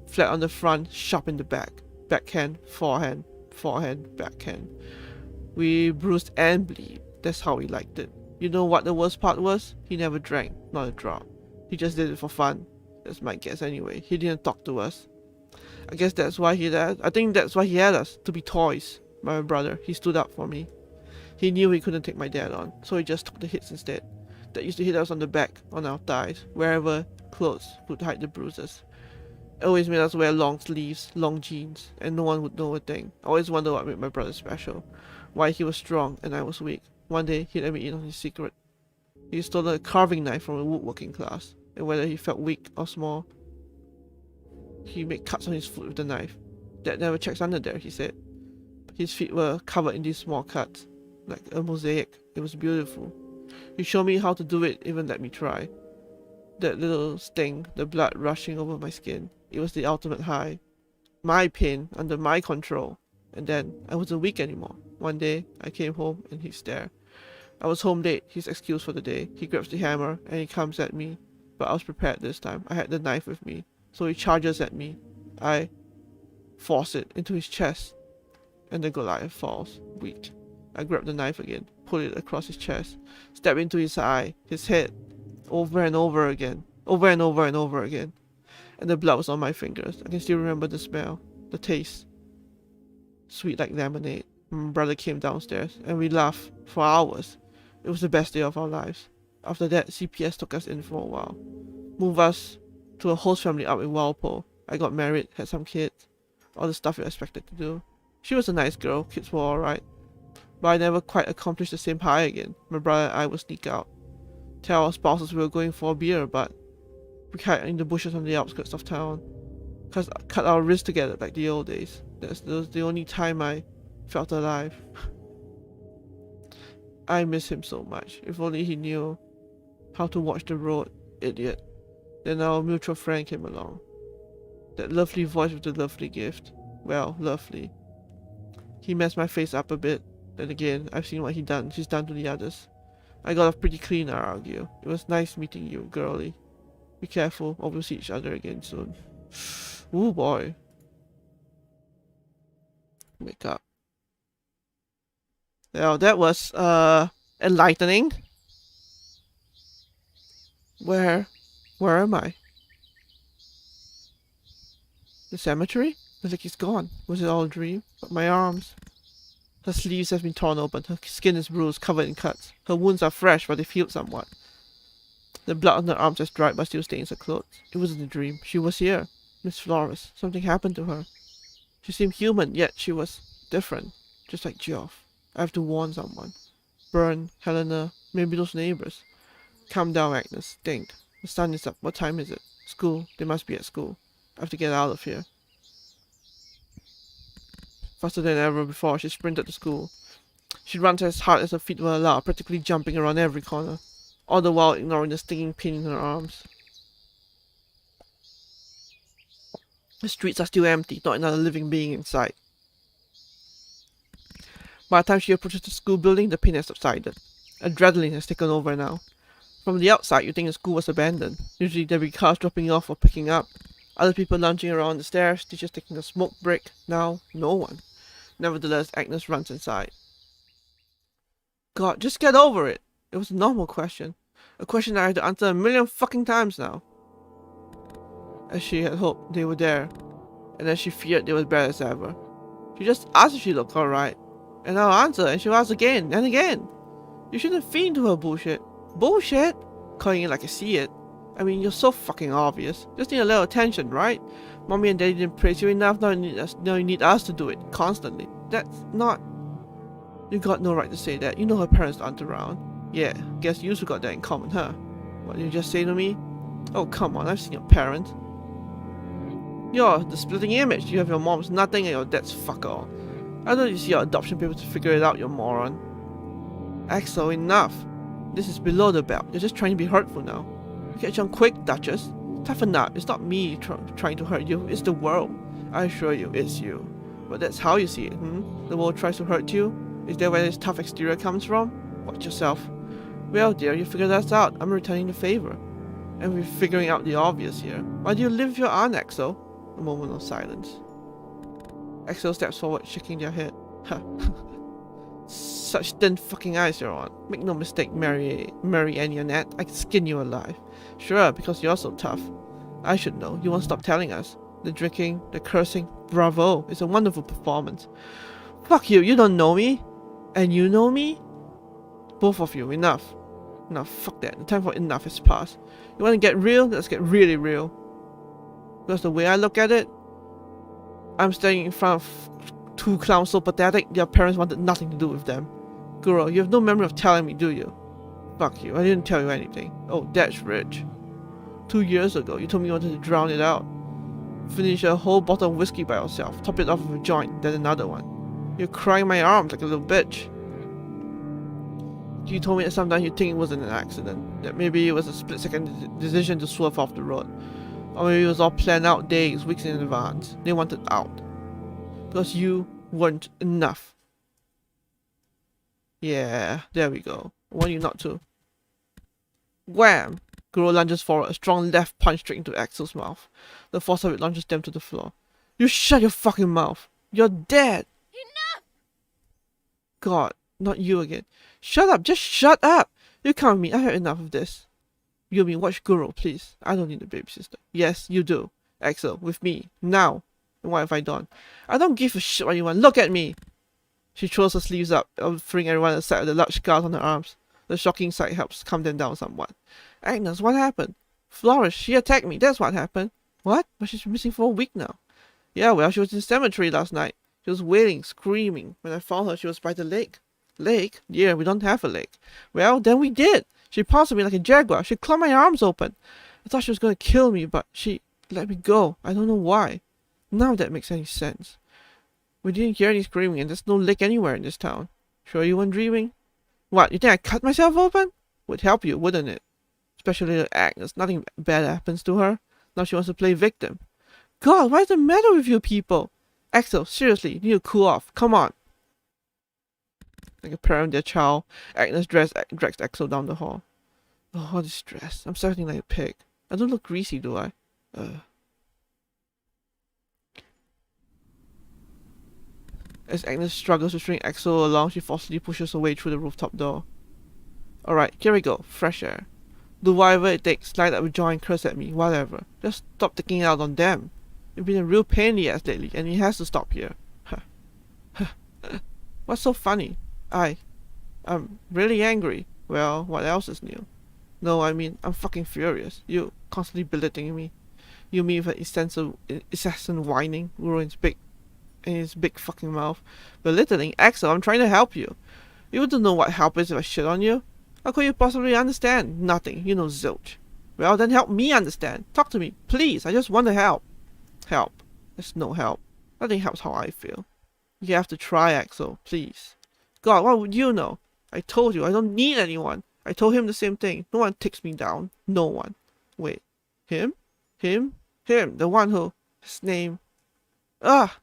Flat on the front, sharp in the back. Backhand, forehand, backhand. We bruised and bleed. That's how he liked it. You know what the worst part was? He never drank, not a drop. He just did it for fun. That's my guess anyway. He didn't talk to us. I think that's why he had us, to be toys. My brother, he stood up for me. He knew he couldn't take my dad on, so he just took the hits instead. Dad used to hit us on the back, on our thighs, wherever clothes would hide the bruises. Always made us wear long sleeves, long jeans, and no one would know a thing. I always wondered what made my brother special. Why he was strong and I was weak. One day, he let me in on his secret. He stole a carving knife from a woodworking class, and whether he felt weak or small, he made cuts on his foot with the knife. Dad never checks under there, he said. His feet were covered in these small cuts, like a mosaic. It was beautiful. He showed me how to do it, even let me try. That little sting, the blood rushing over my skin, it was the ultimate high. My pain, under my control. And then, I wasn't weak anymore. One day, I came home and he's there. I was home late, his excuse for the day. He grabs the hammer and he comes at me. But I was prepared this time. I had the knife with me. So he charges at me. I force it into his chest. And the Goliath falls. Weak. I grabbed the knife again, pulled it across his chest, stabbed into his eye, his head, over and over again, over and over and over again. And the blood was on my fingers. I can still remember the smell, the taste. Sweet like lemonade. My brother came downstairs, and we laughed for hours. It was the best day of our lives. After that, CPS took us in for a while. Moved us to a host family up in Walpole. I got married, had some kids. All the stuff you expected to do. She was a nice girl, kids were alright. But I never quite accomplished the same high again. My brother and I would sneak out. Tell our spouses we were going for a beer, but we hide in the bushes on the outskirts of town. Cut our wrists together like the old days. That was the only time I felt alive. I miss him so much. If only he knew how to watch the road, idiot. Then our mutual friend came along. That lovely voice with the lovely gift. Well, lovely. He messed my face up a bit. Then again, I've seen what she's done to the others. I got off pretty clean, I argue. It was nice meeting you, girlie. Be careful, or we'll see each other again soon. Ooh boy. Wake up. Well, that was enlightening. Where am I? The cemetery? It's like he's gone. Was it all a dream? But my arms. Her sleeves have been torn open. Her skin is bruised, covered in cuts. Her wounds are fresh, but they've healed somewhat. The blood on her arms has dried, but still stains her clothes. It wasn't a dream. She was here. Miss Flores. Something happened to her. She seemed human, yet she was different. Just like Geoff. I have to warn someone. Bern, Helena, maybe those neighbors. Calm down, Agnes. Think. The sun is up. What time is it? School. They must be at school. I have to get out of here. Faster than ever before, she sprinted to school. She ran as hard as her feet would allow, practically jumping around every corner, all the while ignoring the stinging pain in her arms. The streets are still empty, not another living being in sight. By the time she approaches the school building, the pain has subsided. Adrenaline has taken over now. From the outside, you think the school was abandoned. Usually there'd be cars dropping off or picking up. Other people lounging around the stairs, teachers taking a smoke break. Now, no one. Nevertheless, Agnes runs inside. God, just get over it. It was a normal question. A question I had to answer a million fucking times now. As she had hoped, they were there. And as she feared, they were bad as ever. She just asked if she looked alright. And I'll answer, and she'll ask again and again. You shouldn't feed into her bullshit. Bullshit? Calling it like I see it. I mean, you're so fucking obvious. Just need a little attention, right? Mommy and Daddy didn't praise you enough, now you need us to do it constantly. That's not... You got no right to say that. You know her parents aren't around. Yeah, guess you two got that in common, huh? What did you just say to me? Oh, come on, I've seen your parents. You're the splitting image. You have your mom's nothing and your dad's fuck all. I don't use your adoption papers to figure it out, you moron. Axel, enough. This is below the belt. You're just trying to be hurtful now. You catch on quick, Duchess. Toughen up. It's not me trying to hurt you. It's the world. I assure you, it's you. But that's how you see it, hmm? The world tries to hurt you? Is that where this tough exterior comes from? Watch yourself. Well, dear, you figured us out. I'm returning the favor. And we're figuring out the obvious here. Why do you live with your aunt, Axel? A moment of silence. Axel steps forward, shaking their head. Ha. Such thin fucking eyes you're on. Make no mistake, Mary Antoinette. I can skin you alive. Sure, because you're so tough. I should know. You won't stop telling us. The drinking, the cursing. Bravo. It's a wonderful performance. Fuck you. You don't know me. And you know me? Both of you. Enough. Now, fuck that. The time for enough has passed. You want to get real? Let's get really real. Because the way I look at it, I'm standing in front of two clowns so pathetic, their parents wanted nothing to do with them. Girl, you have no memory of telling me, do you? Fuck you, I didn't tell you anything. Oh, that's rich. 2 years ago, you told me you wanted to drown it out. Finish a whole bottle of whiskey by yourself, top it off with a joint, then another one. You're crying in my arms like a little bitch. You told me that sometimes you think it wasn't an accident, that maybe it was a split-second decision to swerve off the road. Or maybe it was all planned out days, weeks in advance. They wanted out. Because you weren't enough. Yeah, there we go. I want you not to. Wham! Guru lunges forward, a strong left punch straight into Axel's mouth. The force of it launches them to the floor. You shut your fucking mouth! You're dead! Enough! God, not you again. Shut up, just shut up! You come with me, I have enough of this. Yumi, watch Guru, please. I don't need a baby sister. Yes, you do. Axel, with me, now. And what have I done? I don't give a shit what you want. Look at me! She throws her sleeves up, offering everyone a sight of the large scars on her arms. The shocking sight helps calm them down somewhat. Agnes, what happened? Flores, she attacked me, that's what happened. What? But she's been missing for a week now. Yeah, well, she was in the cemetery last night. She was wailing, screaming. When I found her, she was by the lake. Lake? Yeah, we don't have a lake. Well, then we did. She pounced on me like a jaguar. She clawed my arms open. I thought she was going to kill me, but she let me go. I don't know why. None of that makes any sense. We didn't hear any screaming, and there's no lake anywhere in this town. Sure you weren't dreaming? What, you think I cut myself open? Would help you, wouldn't it? Especially little Agnes. Nothing bad happens to her. Now she wants to play victim. God, what is the matter with you people? Axel, seriously, you need to cool off. Come on. Like a parent and their child, Agnes drags Axel down the hall. Oh, all this stress. I'm starting like a pig. I don't look greasy, do I? As Agnes struggles to string Axel along, she forcefully pushes her way through the rooftop door. Alright, here we go. Fresh air. Do whatever it takes. Light up with joy and curse at me. Whatever. Just stop taking it out on them. You've been a real pain in the ass lately, and it has to stop here. What's so funny? I'm really angry. Well, what else is new? No, I mean, I'm fucking furious. You constantly belittling me. You mean with an incessant whining, ruins in his big fucking mouth. Belittling? Axel, I'm trying to help you. You wouldn't know what help is if I shit on you. How could you possibly understand? Nothing. You know zilch. Well, then help me understand. Talk to me, please. I just want to help. Help. There's no help. Nothing helps how I feel. You have to try, Axel, please. God, what would you know? I told you, I don't need anyone. I told him the same thing. No one takes me down. No one. Wait. Him? Him? Him. The one who... His name... Ah!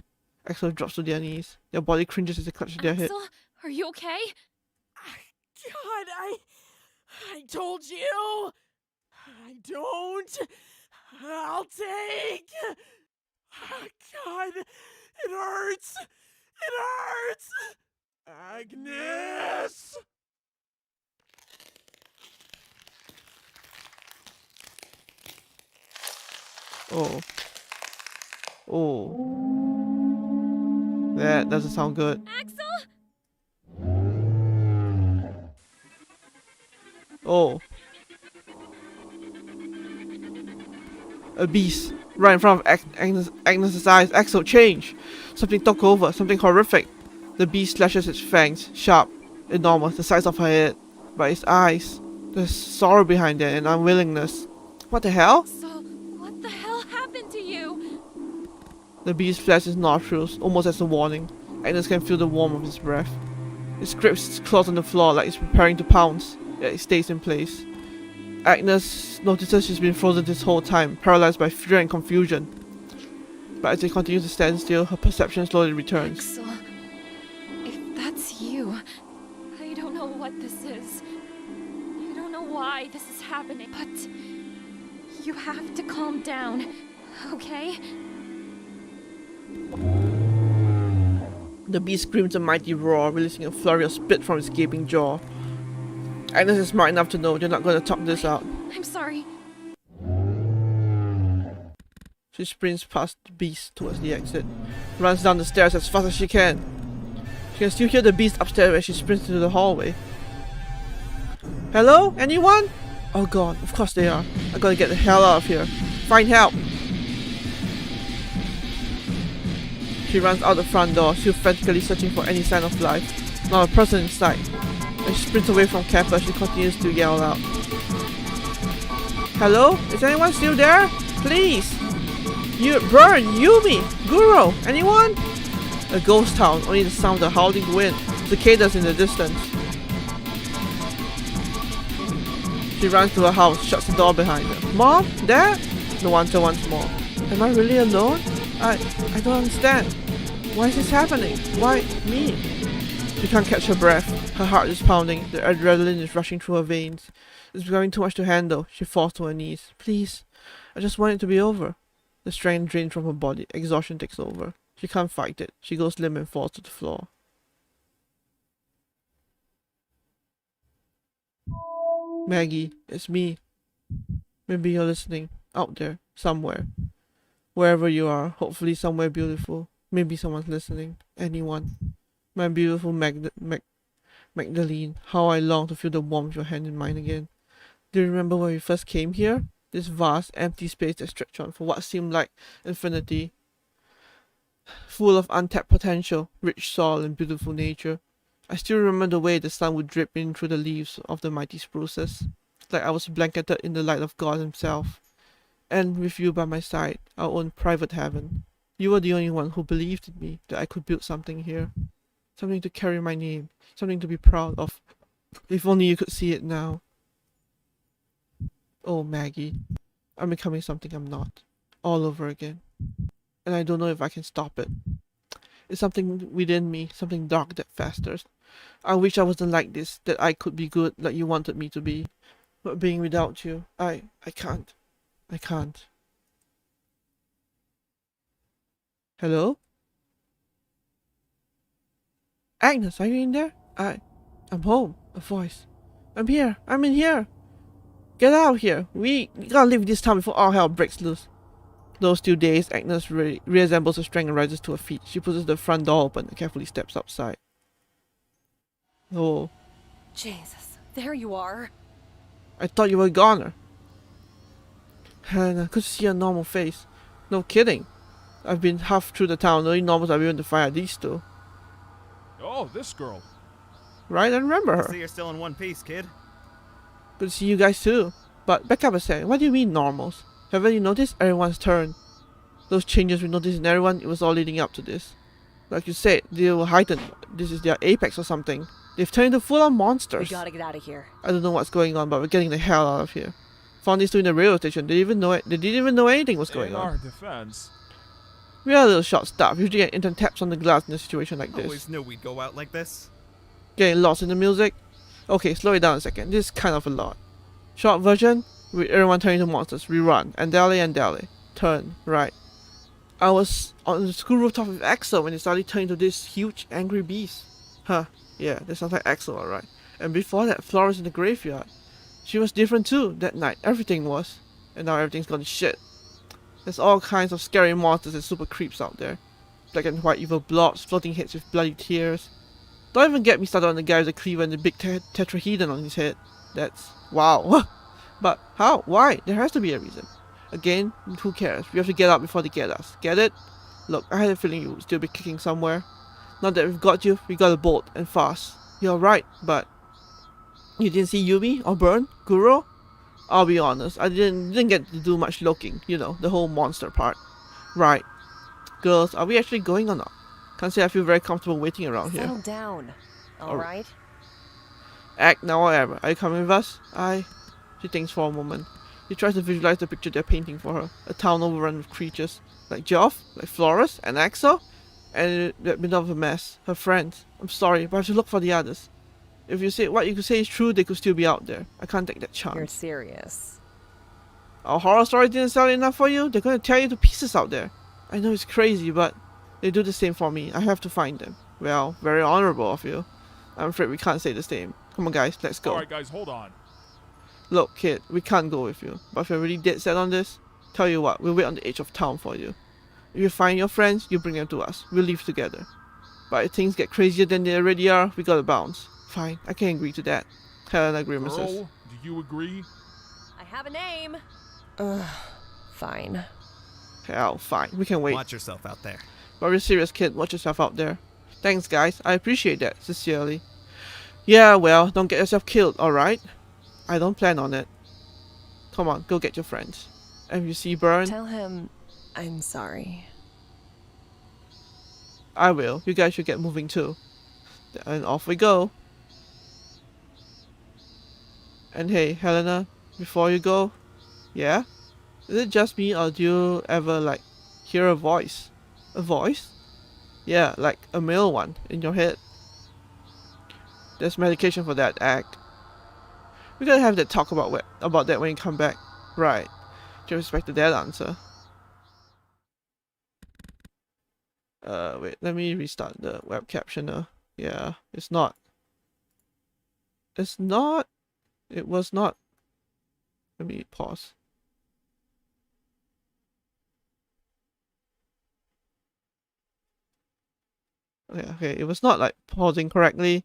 Axel drops to their knees. Their body cringes as they clutch their head. Axel, are you okay? God, I told you. I don't. I'll take. God, it hurts. It hurts. Agnes. Oh. Oh. That doesn't sound good. Axel? Oh. A beast. Right in front of Agnes's eyes. Axel, change! Something took over. Something horrific. The beast slashes its fangs. Sharp. Enormous. The size of her head. But its eyes. There's sorrow behind it and unwillingness. What the hell? So, what the hell happened to you? The beast flashes its nostrils, almost as a warning. Agnes can feel the warmth of his breath. It scrapes its claws on the floor like it's preparing to pounce, yet it stays in place. Agnes notices she's been frozen this whole time, paralyzed by fear and confusion. But as they continue to stand still, her perception slowly returns. Axel, if that's you, I don't know what this is. I don't know why this is happening, but you have to calm down, okay? The beast screams a mighty roar, releasing a flurry of spit from its gaping jaw. Agnes is smart enough to know they're not going to talk this out. I'm sorry. She sprints past the beast towards the exit, runs down the stairs as fast as she can. She can still hear the beast upstairs as she sprints into the hallway. Hello? Anyone? Oh god, of course they are. I gotta get the hell out of here. Find help! She runs out the front door, still frantically searching for any sign of life. Not a person in sight. As she sprints away from campus, she continues to yell out. Hello? Is anyone still there? Please! Burn! Yumi! Guru! Anyone? A ghost town, only the sound of the howling wind, cicadas in the distance. She runs to her house, shuts the door behind her. Mom? Dad? No answer once more. Am I really alone? I don't understand. Why is this happening? Why me? She can't catch her breath. Her heart is pounding. The adrenaline is rushing through her veins. It's becoming too much to handle. She falls to her knees. Please. I just want it to be over. The strength drains from her body. Exhaustion takes over. She can't fight it. She goes limp and falls to the floor. Maggie, it's me. Maybe you're listening. Out there. Somewhere. Wherever you are. Hopefully somewhere beautiful. Maybe someone's listening. Anyone. My beautiful Magdalene. How I long to feel the warmth of your hand in mine again. Do you remember when we first came here? This vast, empty space that stretched on for what seemed like infinity. Full of untapped potential, rich soil and beautiful nature. I still remember the way the sun would drip in through the leaves of the mighty spruces, like I was blanketed in the light of God himself. And with you by my side, our own private heaven. You were the only one who believed in me that I could build something here. Something to carry my name, something to be proud of. If only you could see it now. Oh, Maggie, I'm becoming something I'm not. All over again. And I don't know if I can stop it. It's something within me, something dark that festers. I wish I wasn't like this, that I could be good like you wanted me to be. But being without you, I can't. I can't. Hello? Agnes, are you in there? I'm home. A voice. I'm here. I'm in here. Get out of here. We gotta leave this town before all hell breaks loose. Those 2 days, Agnes reassembles her strength and rises to her feet. She pushes the front door open and carefully steps outside. Oh, Jesus, there you are. I thought you were a goner. And I could see a normal face. No kidding. I've been half through the town. The only normals I've been able to find are these two. Oh, this girl. Right? I remember her. See, you're still in one piece, kid. Good to see you guys too. But back up a second. What do you mean normals? Haven't you noticed everyone's turned? Those changes we noticed in everyone, it was all leading up to this. Like you said, they were heightened. This is their apex or something. They've turned into full-on monsters. We gotta get out of here. I don't know what's going on, but we're getting the hell out of here. Found these two in the railway station. They didn't even know it. They didn't even know anything was going In on. our defense, We are a little short-staffed. Usually get instant taps on the glass in a situation like this. Always knew we'd go out like this. Getting lost in the music. Okay, slow it down a second. This is kind of a lot. Short version, with everyone turning into monsters. We run. And dally. Turn. Right. I was on the school rooftop with Axel when it started turning into this huge angry beast. Huh. Yeah, that sounds like Axel, alright. And before that, Florence in the graveyard. She was different too, that night. Everything was. And now everything's gone to shit. There's all kinds of scary monsters and super creeps out there. Black and white evil blobs, floating heads with bloody tears. Don't even get me started on the guy with the cleaver and the big tetrahedron on his head. That's... wow. But how? Why? There has to be a reason. Again, who cares? We have to get out before they get us. Get it? Look, I had a feeling you would still be kicking somewhere. Now that we've got you, we gotta bolt, and fast. You're right, but... you didn't see Yumi? Or Burn? Guro? I'll be honest, I didn't get to do much looking. You know, the whole monster part. Right. Girls, are we actually going or not? Can't say I feel very comfortable waiting around here. Settle down. All right. Act now or ever. Are you coming with us? She thinks for a moment. She tries to visualize the picture they're painting for her. A town overrun with creatures. Like Geoff, like Flores, and Axel. And they've been of a mess. Her friends. I'm sorry, but I have to look for the others. If you say what you could say is true, they could still be out there. I can't take that chance. You're serious. Our horror story didn't sell enough for you? They're gonna tear you to pieces out there. I know it's crazy, but they do the same for me. I have to find them. Well, very honorable of you. I'm afraid we can't say the same. Come on guys, let's go. alright guys, hold on. Look, kid, we can't go with you. But if you're really dead set on this, tell you what, we'll wait on the edge of town for you. If you find your friends, you bring them to us. We'll leave together. But if things get crazier than they already are, we gotta bounce. Fine, I can agree to that. Helena grimaces. Girl, do you agree? I have a name. Fine. Hell, fine, we can wait. Watch yourself out there. But we're serious, kid. Watch yourself out there. Thanks, guys. I appreciate that. Sincerely. Yeah, well, don't get yourself killed, alright? I don't plan on it. Come on, go get your friends. And if you see Burn, Tell him I'm sorry. I will. You guys should get moving too. And off we go. And hey, Helena, before you go, yeah? Is it just me or do you ever, like, hear a voice? A voice? Yeah, like a male one in your head. There's medication for that, act. We gotta have that talk about that when you come back. Right. Just expected that answer. Wait, let me restart the web captioner. Yeah, it's not. It was not. Let me pause. Okay, it was not like pausing correctly.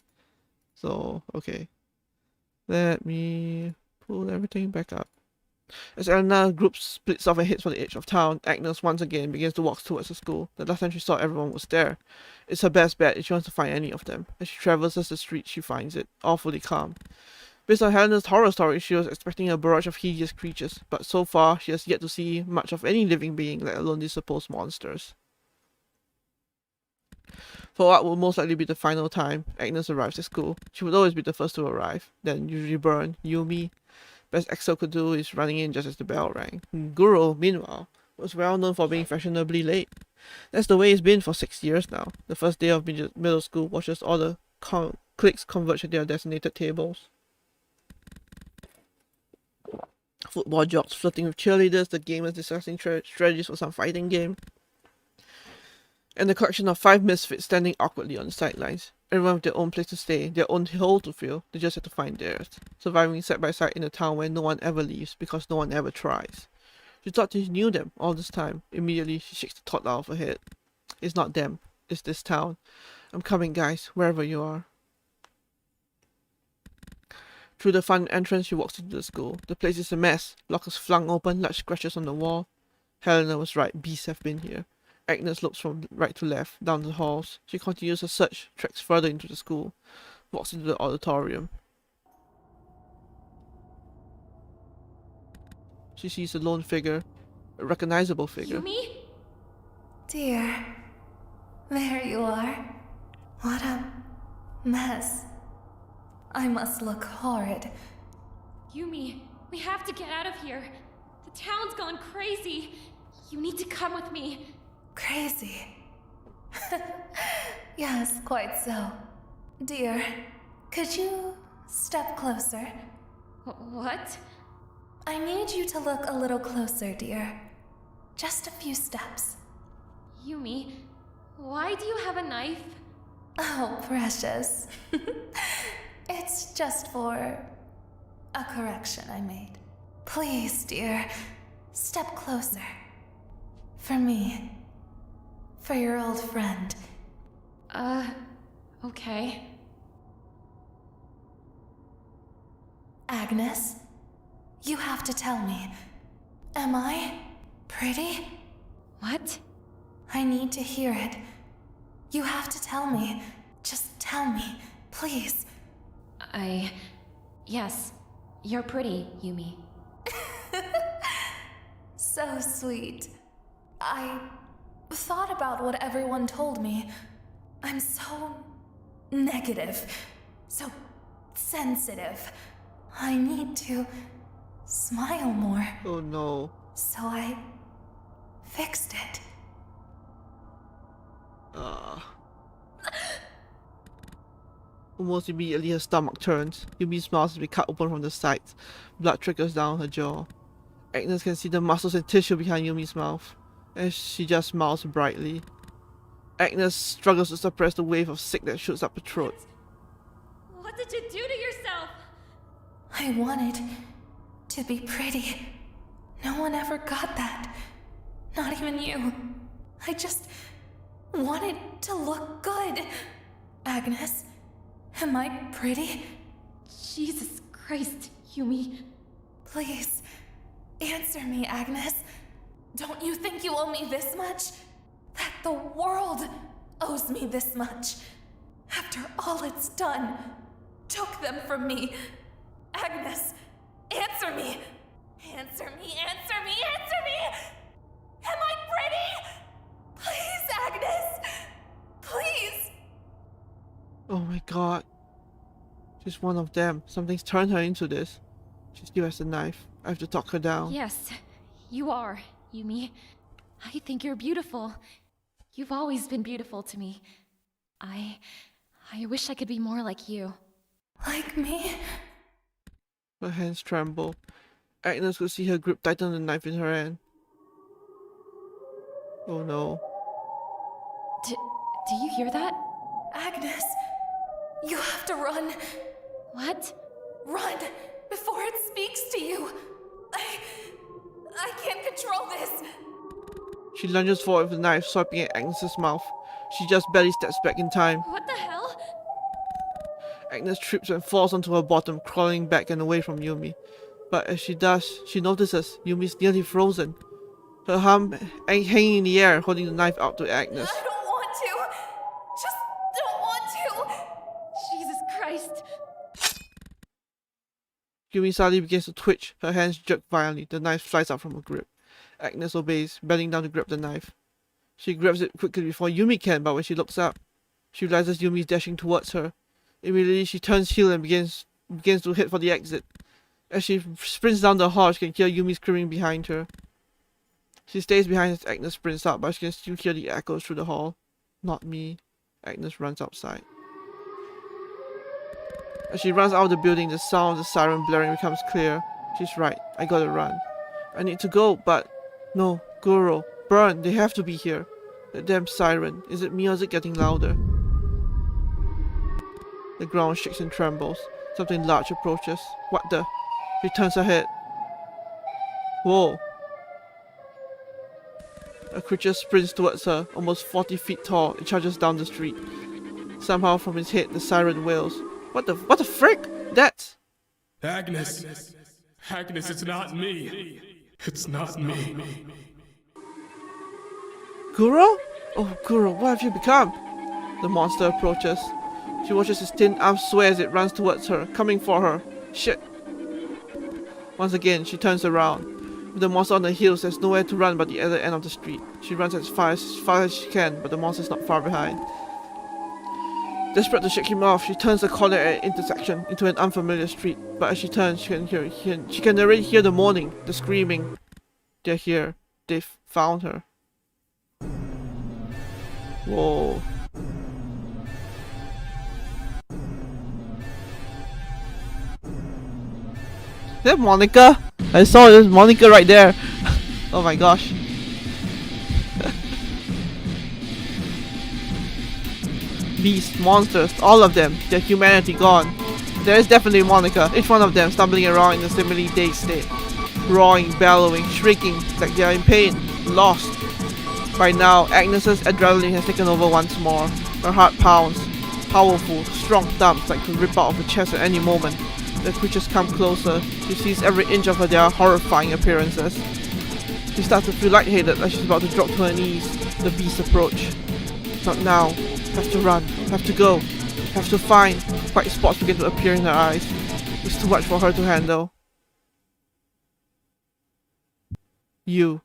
So, okay. Let me pull everything back up. As Eleanor's group splits off and heads for the edge of town, Agnes once again begins to walk towards the school. The last time she saw everyone was there. It's her best bet if she wants to find any of them. As she traverses the street, she finds it, awfully calm. Based on Helena's horror story, she was expecting a barrage of hideous creatures, but so far she has yet to see much of any living being, let alone these supposed monsters. For what will most likely be the final time, Agnes arrives at school. She would always be the first to arrive, then usually burn Yumi. Best Axel could do is running in just as the bell rang. Guru, meanwhile, was well known for being fashionably late. That's the way it's been for 6 years now. The first day of middle school watches all the cliques converge at their designated tables. Football jocks flirting with cheerleaders, the gamers discussing strategies for some fighting game, and the collection of 5 misfits standing awkwardly on the sidelines. Everyone with their own place to stay, their own hole to fill, they just have to find theirs. Surviving side by side in a town where no one ever leaves because no one ever tries. She thought she knew them all this time. Immediately, she shakes the thought out of her head. It's not them, it's this town. I'm coming, guys, wherever you are. Through the front entrance, she walks into the school. The place is a mess. Lockers flung open, large scratches on the wall. Helena was right, beasts have been here. Agnes looks from right to left, down the halls. She continues her search, treks further into the school, walks into the auditorium. She sees a lone figure, a recognizable figure. Yumi? Dear, there you are. What a mess. I must look horrid. Yumi, we have to get out of here. The town's gone crazy. You need to come with me. Crazy. Yes, quite so. Dear, could you step closer? What? I need you to look a little closer, dear. Just a few steps. Yumi, why do you have a knife? Oh, precious. It's just for a correction I made. Please, dear, step closer. For me. For your old friend. Okay. Agnes, you have to tell me. Am I pretty? What? I need to hear it. You have to tell me. Just tell me, please. Yes, you're pretty, Yumi. So sweet. I thought about what everyone told me. I'm so negative, so sensitive. I need to smile more. Oh no. So I fixed it. Almost immediately her stomach turns. Yumi's mouth has been cut open from the sides. Blood trickles down her jaw. Agnes can see the muscles and tissue behind Yumi's mouth, and she just smiles brightly. Agnes struggles to suppress the wave of sick that shoots up her throat. What did you do to yourself? I wanted to be pretty. No one ever got that. Not even you. I just wanted to look good. Agnes, am I pretty? Jesus Christ, Yumi. Please, answer me, Agnes. Don't you think you owe me this much? That the world owes me this much? After all it's done, took them from me. Agnes, answer me. Answer me, answer me, answer me! Am I pretty? Please, Agnes! Please! Oh my god. She's one of them. Something's turned her into this. She still has the knife. I have to talk her down. Yes, you are, Yumi. I think you're beautiful. You've always been beautiful to me. I wish I could be more like you. Like me? Her hands tremble. Agnes could see her grip tighten the knife in her hand. Oh no. Do you hear that? Agnes, you have to run. What? Run before it speaks to you. I can't control this. She lunges forward with the knife, swiping at Agnes's mouth. She just barely steps back in time. What the hell? Agnes trips and falls onto her bottom, crawling back and away from Yumi. But as she does, she notices Yumi's nearly frozen. Her arm hanging in the air, holding the knife out to Agnes. I don't want to. Just don't want to. Jesus Christ. Yumi suddenly begins to twitch, her hands jerk violently, the knife flies out from her grip. Agnes obeys, bending down to grab the knife. She grabs it quickly before Yumi can, but when she looks up, she realizes Yumi is dashing towards her. Immediately, she turns heel and begins to head for the exit. As she sprints down the hall, she can hear Yumi screaming behind her. She stays behind as Agnes sprints out, but she can still hear the echoes through the hall. Not me. Agnes runs outside. As she runs out of the building, the sound of the siren blaring becomes clear. She's right. I gotta run. I need to go, but... No, Goro, Burn, they have to be here. The damn siren. Is it me or is it getting louder? The ground shakes and trembles. Something large approaches. What the? She turns her head. Whoa. A creature sprints towards her, almost 40 feet tall, and charges down the street. Somehow from his head, the siren wails. What the frick? That's... Agnes! Agnes, it's not me! It's not me. Guro? Oh, Guro, what have you become? The monster approaches. She watches his thin arm sway as it runs towards her, coming for her. Shit. Once again, she turns around. With the monster on her heels, there's nowhere to run but the other end of the street. She runs as far as she can, but the monster's not far behind. Desperate to shake him off, she turns the corner at an intersection into an unfamiliar street. But as she turns, she can already hear the moaning, the screaming. They're here. They've found her. Whoa. Is that Monica? I saw this Monica right there. Oh my gosh. Beasts, monsters, all of them, their humanity gone. There is definitely Monica, each one of them stumbling around in a similarly dazed state. Roaring, bellowing, shrieking, like they are in pain, lost. By now, Agnes's adrenaline has taken over once more. Her heart pounds. Powerful, strong thumps like to rip out of her chest at any moment. The creatures come closer. She sees every inch of their horrifying appearances. She starts to feel lightheaded as she's about to drop to her knees. The beasts approach. Not now. Have to run. Have to go. Have to find. White spots begin to appear in her eyes. It's too much for her to handle. You.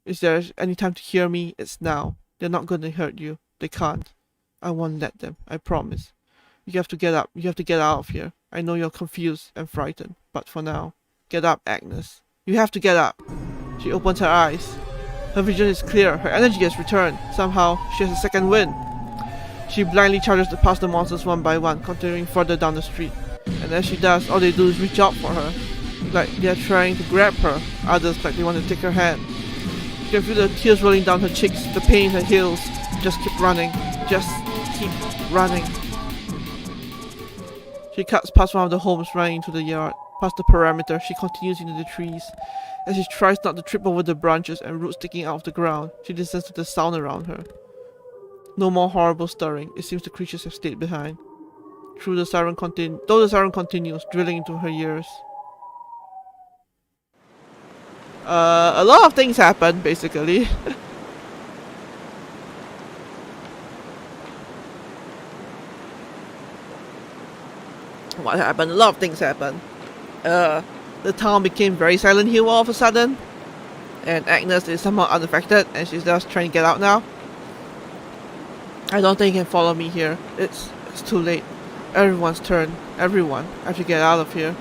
Is there any time to hear me? It's now. They're not going to hurt you. They can't. I won't let them. I promise. You have to get up. You have to get out of here. I know you're confused and frightened, but for now, get up, Agnes. You have to get up. She opens her eyes. Her vision is clear. Her energy has returned. Somehow, she has a second wind. She blindly charges past the monsters one by one, continuing further down the street. And as she does, all they do is reach out for her. Like they are trying to grab her. Others like they want to take her hand. You can feel the tears rolling down her cheeks, the pain in her heels. Just keep running. Just keep running. She cuts past one of the homes running into the yard. Past the perimeter, she continues into the trees. As she tries not to trip over the branches and roots sticking out of the ground, she listens to the sound around her. No more horrible stirring. It seems the creatures have stayed behind. Though the siren continues, drilling into her ears. A lot of things happen, basically. What happened? A lot of things happened. The town became very silent here all of a sudden. And Agnes is somehow unaffected and she's just trying to get out now. I don't think you can follow me here. It's too late. Everyone's turn. Everyone. I have to get out of here.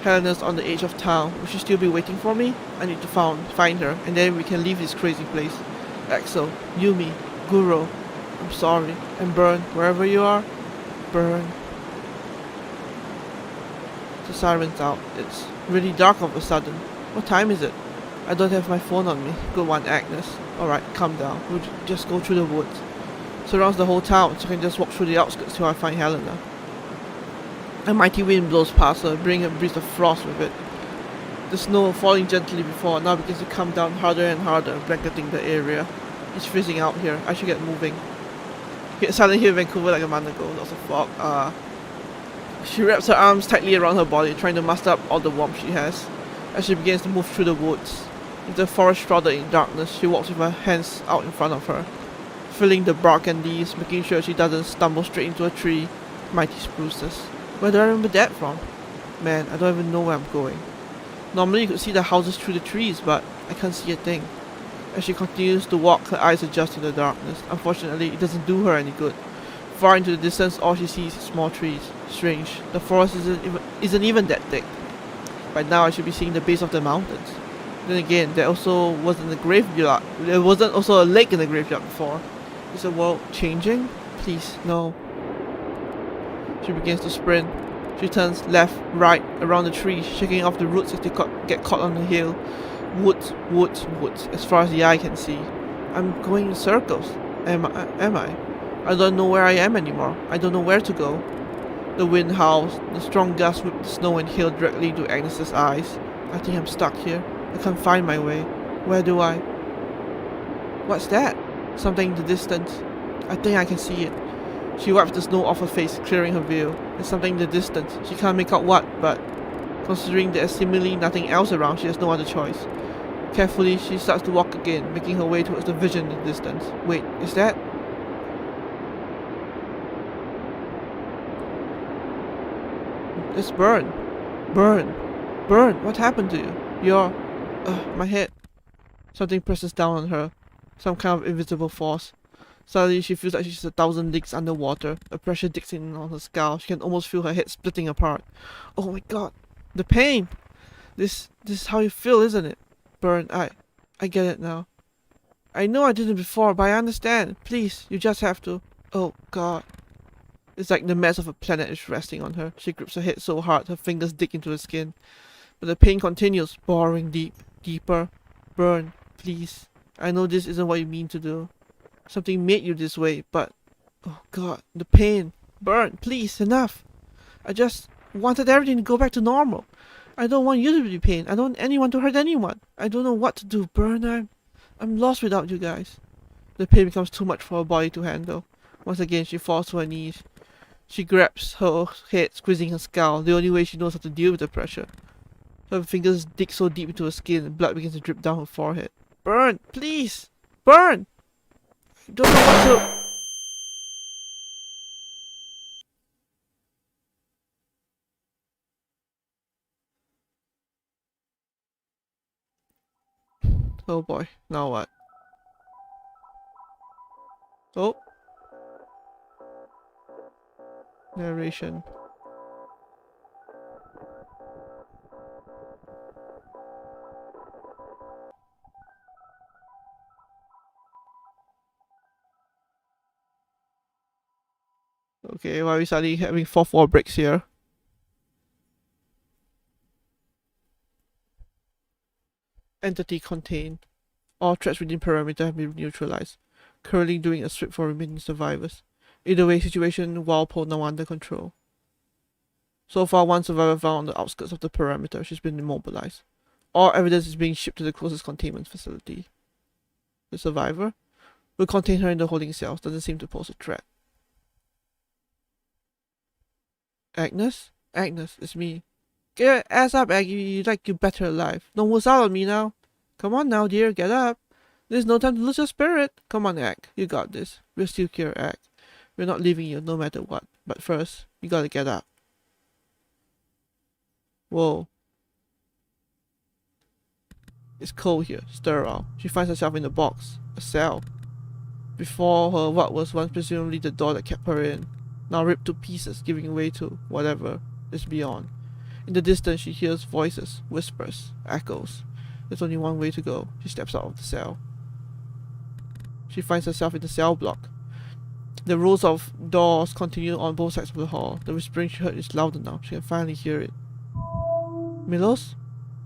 Helena's on the edge of town. Will she still be waiting for me? I need to find her, and then we can leave this crazy place. Axel, Yumi, Guro, I'm sorry. And Burn, wherever you are, Burn. The siren's out. It's really dark all of a sudden. What time is it? I don't have my phone on me. Good one, Agnes. Alright, calm down. We'll just go through the woods. Surrounds the whole town, so I can just walk through the outskirts till I find Helena. A mighty wind blows past her, bringing a breeze of frost with it. The snow, falling gently before, now begins to come down harder and harder, blanketing the area. It's freezing out here. I should get moving. Suddenly here in Vancouver like a month ago, lots of fog. She wraps her arms tightly around her body, trying to muster up all the warmth she has. As she begins to move through the woods, with the forest shrouded in darkness, she walks with her hands out in front of her, feeling the bark and leaves, making sure she doesn't stumble straight into a tree. Mighty spruces. Where do I remember that from? Man, I don't even know where I'm going. Normally you could see the houses through the trees, but I can't see a thing. As she continues to walk, her eyes adjust to the darkness. Unfortunately, it doesn't do her any good. Far into the distance, all she sees is small trees. Strange, the forest isn't even that thick. By now, I should be seeing the base of the mountains. Then again, there also wasn't a graveyard. There wasn't also a lake in the graveyard before. Is the world changing? Please, no. She begins to sprint. She turns left, right, around the trees, shaking off the roots as they get caught on the hill. Woods, woods, woods, as far as the eye can see. I'm going in circles. Am I? I don't know where I am anymore. I don't know where to go. The wind howls. The strong gusts whip the snow and hail directly into Agnes's eyes. I think I'm stuck here. I can't find my way. Where do I... What's that? Something in the distance. I think I can see it. She wipes the snow off her face, clearing her veil. There's something in the distance. She can't make out what, but considering there's seemingly nothing else around, she has no other choice. Carefully, she starts to walk again, making her way towards the vision in the distance. Wait, is that... It's Burn. Burn. Burn, what happened to you? You're... my head. Something presses down on her. Some kind of invisible force. Suddenly, she feels like she's 1,000 leagues underwater. A pressure digs in on her skull. She can almost feel her head splitting apart. Oh my god. The pain! This is how you feel, isn't it? Burn, I get it now. I know I didn't before, but I understand. Please, you just have to. Oh god. It's like the mass of a planet is resting on her. She grips her head so hard, her fingers dig into her skin. But the pain continues, boring deep, deeper. Burn, please. I know this isn't what you mean to do. Something made you this way, but... Oh god, the pain. Burn, please, enough. I just wanted everything to go back to normal. I don't want you to be in pain. I don't want anyone to hurt anyone. I don't know what to do, Burn. I'm lost without you guys. The pain becomes too much for her body to handle. Once again, she falls to her knees. She grabs her head, squeezing her skull, the only way she knows how to deal with the pressure. Her fingers dig so deep into her skin, and blood begins to drip down her forehead. Burn, please! Burn! I don't know what to... Oh boy, now what? Oh. Narration. Okay, why are we suddenly having 4th wall breaks here? Entity contained. All threats within perimeter have been neutralized. Currently doing a sweep for remaining survivors. Either way, situation Walpole now under control. So far, one survivor found on the outskirts of the perimeter. She's been immobilized. All evidence is being shipped to the closest containment facility. The survivor? We'll contain her in the holding cells. Doesn't seem to pose a threat. Agnes? Agnes, it's me. Get your ass up, Aggie. You'd like you better alive. Don't wuss out on me now. Come on now, dear. Get up. There's no time to lose your spirit. Come on, Ag. You got this. We're still here, Ag. We're not leaving you no matter what. But first, you gotta get up. Whoa. It's cold here. Sterile. She finds herself in a box. A cell. Before her, what was once presumably the door that kept her in. Now ripped to pieces, giving way to whatever is beyond. In the distance, she hears voices, whispers, echoes. There's only one way to go. She steps out of the cell. She finds herself in the cell block. The rows of doors continue on both sides of the hall. The whispering she heard is loud enough. She can finally hear it. Milos?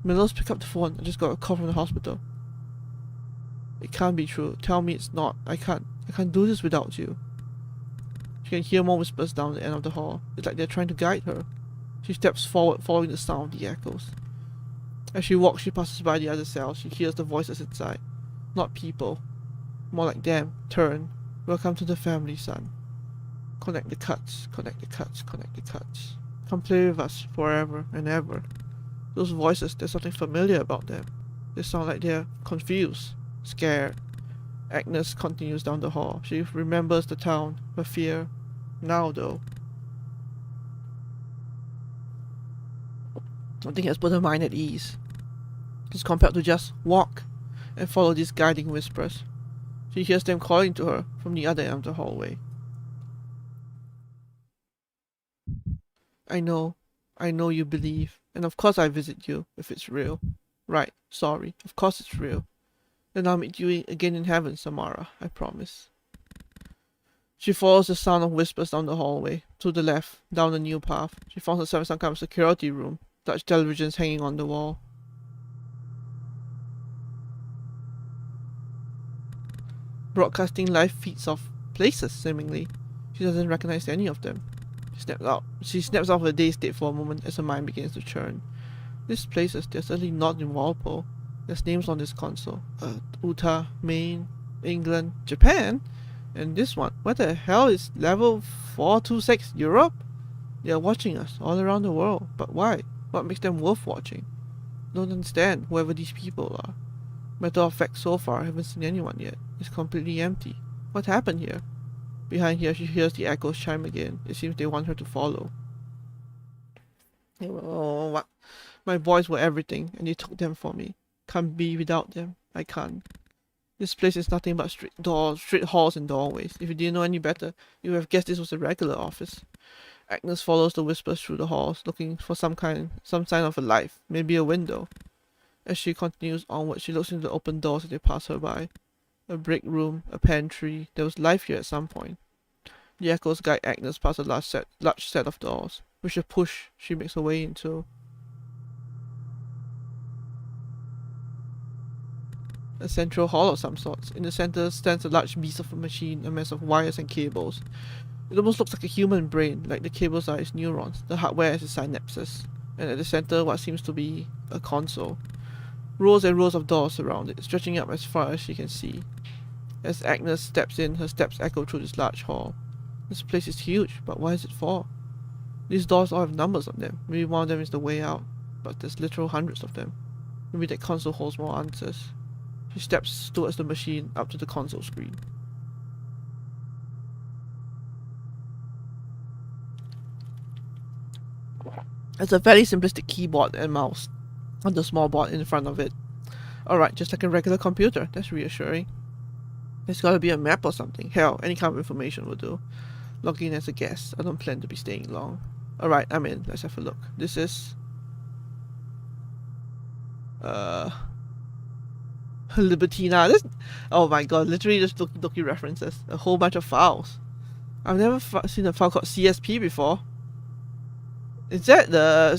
Milos, pick up the phone. I just got a call from the hospital. It can't be true. Tell me it's not. I can't do this without you. She can hear more whispers down the end of the hall. It's like they're trying to guide her. She steps forward, following the sound of the echoes. As she walks, she passes by the other cells. She hears the voices inside. Not people. More like them. Turn. Welcome to the family, son. Connect the cuts. Connect the cuts. Connect the cuts. Come play with us forever and ever. Those voices, there's something familiar about them. They sound like they're confused, scared. Agnes continues down the hall. She remembers the town, her fear. Now, though, something has put her mind at ease. She's compelled to just walk and follow these guiding whispers. She hears them calling to her from the other end of the hallway. I know you believe, and of course I visit you, if it's real. Right, sorry, of course it's real. Then I'll meet you again in heaven, Samara, I promise. She follows the sound of whispers down the hallway, to the left, down a new path. She finds herself in some kind of security room, Dutch televisions hanging on the wall. Broadcasting live feeds of places, seemingly. She doesn't recognize any of them. She snaps out of her dazed state for a moment as her mind begins to churn. These places, they're certainly not in Walpole. There's names on this console. Utah, Maine, England, Japan, and this one. Where the hell is level 426 Europe? They are watching us all around the world. But why? What makes them worth watching? Don't understand whoever these people are. Matter of fact, so far I haven't seen anyone yet. It's completely empty. What happened here? Behind here, she hears the echoes chime again. It seems they want her to follow. Oh, what? My boys were everything, and they took them from me. Can't be without them. I can't. This place is nothing but straight halls and doorways. If you didn't know any better, you would have guessed this was a regular office. Agnes follows the whispers through the halls, looking for some sign of a life, maybe a window. As she continues onward, she looks into the open doors as they pass her by. A brick room, a pantry. There was life here at some point. The echoes guide Agnes past a large set of doors. With a push, she makes her way into a central hall of some sorts. In the center stands a large beast of a machine, a mess of wires and cables. It almost looks like a human brain, like the cables are its neurons, the hardware is its synapses, and at the center what seems to be a console. Rows and rows of doors surround it, stretching up as far as she can see. As Agnes steps in, her steps echo through this large hall. This place is huge, but what is it for? These doors all have numbers on them. Maybe one of them is the way out, but there's literal hundreds of them. Maybe that console holds more answers. She steps towards the machine, up to the console screen. It's a fairly simplistic keyboard and mouse on the small board in front of it. Alright, just like a regular computer. That's reassuring. There's gotta be a map or something. Hell, any kind of information will do. Log in as a guest. I don't plan to be staying long. Alright, I'm in. Let's have a look. This is Libertina. This, oh my god, literally just Doki references. A whole bunch of files. I've never seen a file called CSP before. Is that the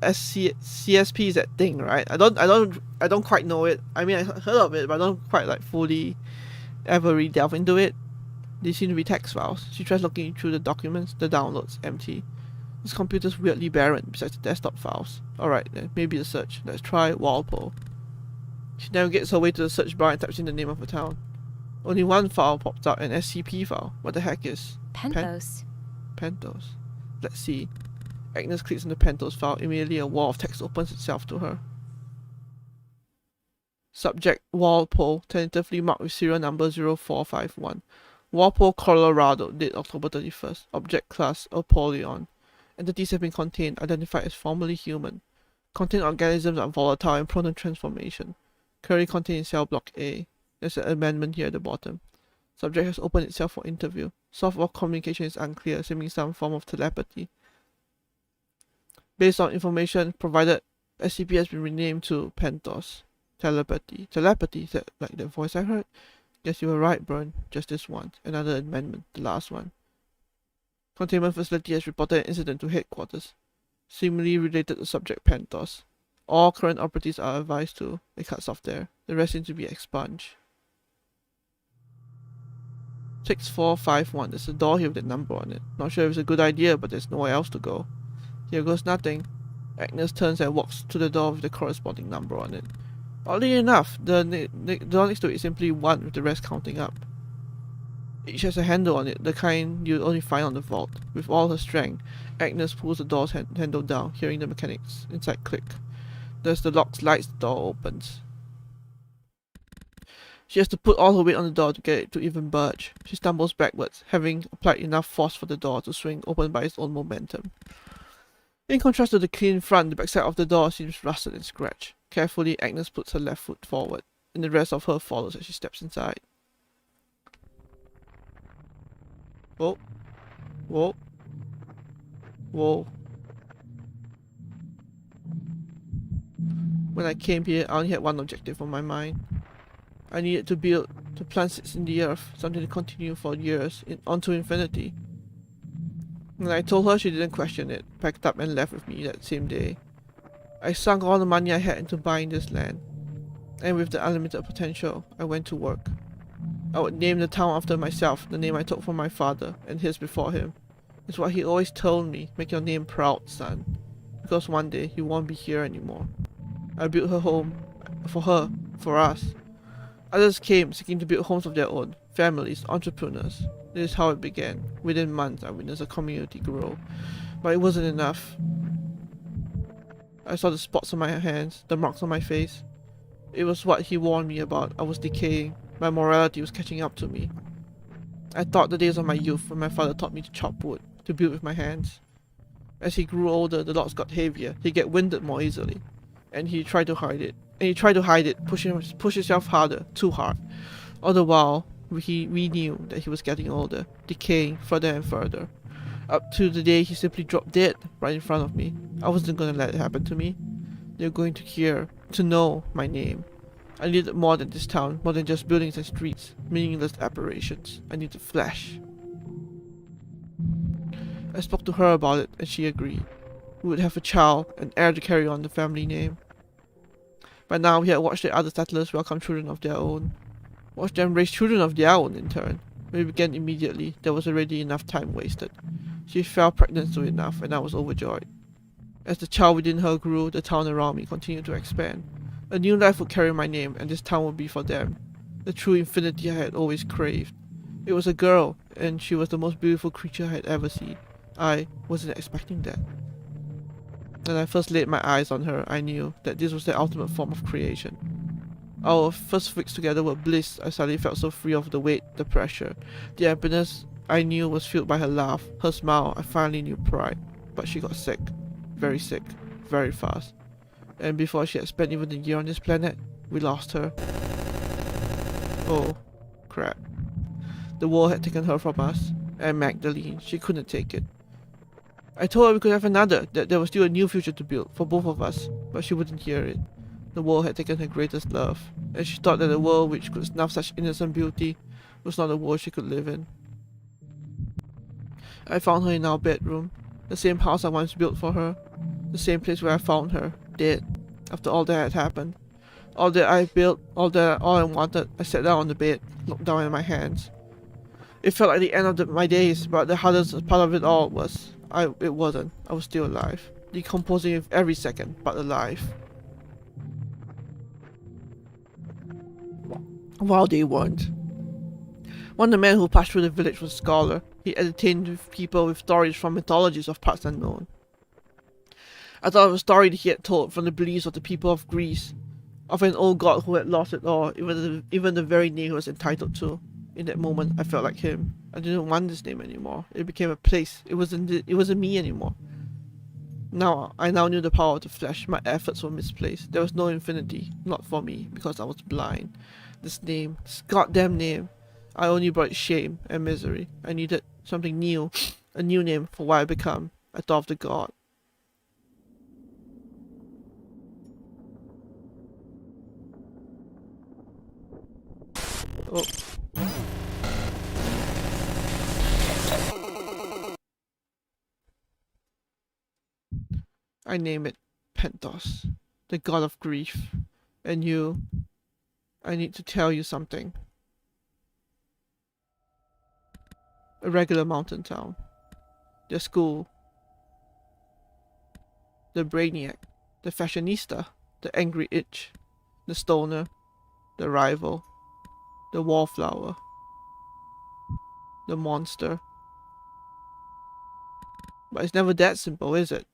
CSP is that thing, right? I don't quite know it. I mean, I heard of it, but I don't quite like fully ever really delve into it. They seem to be text files. She tries looking through the documents. The download's empty. This computer's weirdly barren besides the desktop files. Alright, then maybe the search. Let's try Walpole. She navigates her way to the search bar and types in the name of a town. Only one file pops out, an SCP file. What the heck is Penthos. Penthos. Let's see. Agnes clicks on the Penthos file. Immediately a wall of text opens itself to her. Subject Walpole, tentatively marked with serial number 0451. Walpole, Colorado, date October 31st. Object class Apollyon. Entities have been contained, identified as formerly human. Contained organisms are volatile and prone to transformation. Currently contained in cell block A. There's an amendment here at the bottom. Subject has opened itself for interview. Source of communication is unclear, seeming some form of telepathy. Based on information provided, SCP has been renamed to Penthos. Telepathy. Telepathy, is that like the voice I heard? Yes, you were right, Byrne. Just this once. Another amendment, the last one. Containment facility has reported an incident to headquarters, seemingly related to subject Penthos. All current operatives are advised to. It cuts off there. The rest seem to be expunged. 6451. There's a door here with that number on it. Not sure if it's a good idea, but there's nowhere else to go. Here goes nothing. Agnes turns and walks to the door with the corresponding number on it. Oddly enough, the door next to it is simply 1 with the rest counting up. Each has a handle on it, the kind you only find on the vault. With all her strength, Agnes pulls the door's handle down, hearing the mechanics inside click. As the lock slides, the door opens. She has to put all her weight on the door to get it to even budge. She stumbles backwards, having applied enough force for the door to swing open by its own momentum. In contrast to the clean front, the backside of the door seems rusted and scratched. Carefully, Agnes puts her left foot forward, and the rest of her follows as she steps inside. Whoa. Whoa. Whoa. When I came here, I only had one objective on my mind. I needed to plant seeds in the earth, something to continue for years, onto infinity. When I told her, she didn't question it, packed up and left with me that same day. I sunk all the money I had into buying this land, and with the unlimited potential, I went to work. I would name the town after myself, the name I took from my father, and his before him. It's what he always told me, make your name proud, son, because one day you won't be here anymore. I built her home, for her, for us. Others came, seeking to build homes of their own, families, entrepreneurs. This is how it began. Within months, I witnessed a community grow. But it wasn't enough. I saw the spots on my hands, the marks on my face. It was what he warned me about. I was decaying. My morality was catching up to me. I thought the days of my youth when my father taught me to chop wood, to build with my hands. As he grew older, the logs got heavier. He'd get winded more easily. And he tried to hide it. Push himself harder, too hard. All the while, we knew that he was getting older, decaying further and further. Up to the day he simply dropped dead right in front of me. I wasn't gonna let it happen to me. They were going to hear, to know my name. I needed more than this town, more than just buildings and streets, meaningless apparitions. I needed flesh. I spoke to her about it, and she agreed. We would have a child, an heir to carry on the family name. By now, we had watched the other settlers welcome children of their own. Watched them raise children of their own in turn. We began immediately. There was already enough time wasted. She fell pregnant soon enough, and I was overjoyed. As the child within her grew, the town around me continued to expand. A new life would carry my name, and this town would be for them. The true infinity I had always craved. It was a girl, and she was the most beautiful creature I had ever seen. I wasn't expecting that. When I first laid my eyes on her, I knew that this was the ultimate form of creation. Our first weeks together were bliss. I suddenly felt so free of the weight, the pressure. The happiness I knew was fueled by her laugh, her smile. I finally knew pride. But she got sick. Very sick. Very fast. And before she had spent even a year on this planet, we lost her. Oh, crap. The war had taken her from us. And Magdalene, she couldn't take it. I told her we could have another, that there was still a new future to build, for both of us, but she wouldn't hear it. The world had taken her greatest love, and she thought that a world which could snuff such innocent beauty was not a world she could live in. I found her in our bedroom, the same house I once built for her, the same place where I found her, dead, after all that had happened. All that I built, all I wanted, I sat down on the bed, looked down at my hands. It felt like the end of my days, but the hardest part of it all was, it wasn't. I was still alive, decomposing with every second, but alive. While they weren't. One of the men who passed through the village was a scholar. He entertained with people with stories from mythologies of parts unknown. I thought of a story that he had told from the beliefs of the people of Greece, of an old god who had lost it all, even the very name he was entitled to. In that moment, I felt like him. I didn't want this name anymore. It became a place. It wasn't me anymore. I now knew the power of the flesh. My efforts were misplaced. There was no infinity, not for me, because I was blind. This name, this goddamn name, I only brought shame and misery. I needed something new, a new name for what I become. I thought of the god. Oh. I name it Penthos, the god of grief. And you, I need to tell you something. A regular mountain town. Their school. the brainiac, the fashionista, the angry itch, the stoner, the rival, the wallflower, the monster. But it's never that simple, is it?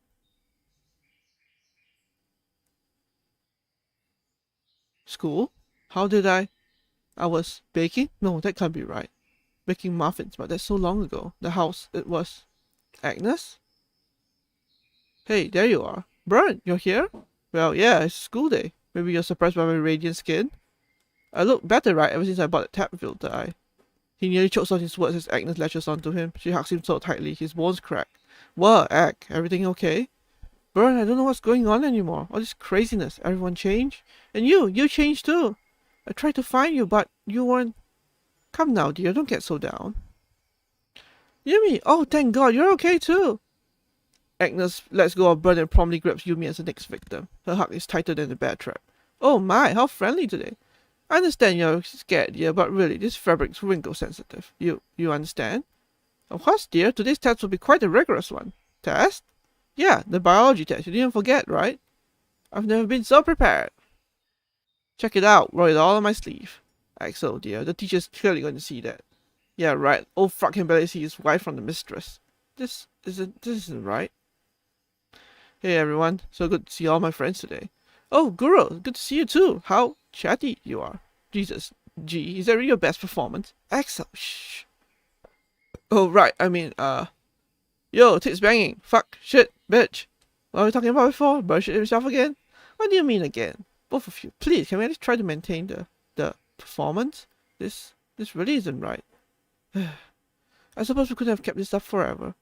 School? How did I was baking? No, that can't be right. Baking muffins, but that's so long ago. The house, it was... Agnes? Hey, there you are. Bern, you're here? Well, yeah, it's school day. Maybe you're surprised by my radiant skin? I look better, right, ever since I bought the tap filter. He nearly chokes on his words as Agnes latches onto him. She hugs him so tightly, his bones crack. What, Ag? Everything okay? Bern, I don't know what's going on anymore. All this craziness. Everyone changed? And you changed too. I tried to find you, but you weren't... Come now, dear, don't get so down. Yumi! Oh, thank God, you're okay too! Agnes lets go of Bern and promptly grabs Yumi as the next victim. Her hug is tighter than a bear trap. Oh my, how friendly today. I understand you're scared, dear, but really, this fabric's wrinkle sensitive. You understand? Of course, dear, today's test will be quite a rigorous one. Test? Yeah, the biology test. You didn't forget, right? I've never been so prepared. Check it out. Wrote it all on my sleeve. Axel, dear, the teacher's clearly going to see that. Yeah, right. Old fuck can barely see his wife from the mistress. This isn't right. Hey everyone, so good to see all my friends today. Oh, Guru, good to see you too. How chatty you are. Jesus, gee, is that really your best performance? Axel, shh. Oh, right, I mean, yo, tits banging. Fuck, shit, bitch. What were we talking about before? Bullshit himself again? What do you mean again? Both of you, please, can we at least try to maintain the performance? This really isn't right. I suppose we couldn't have kept this up forever.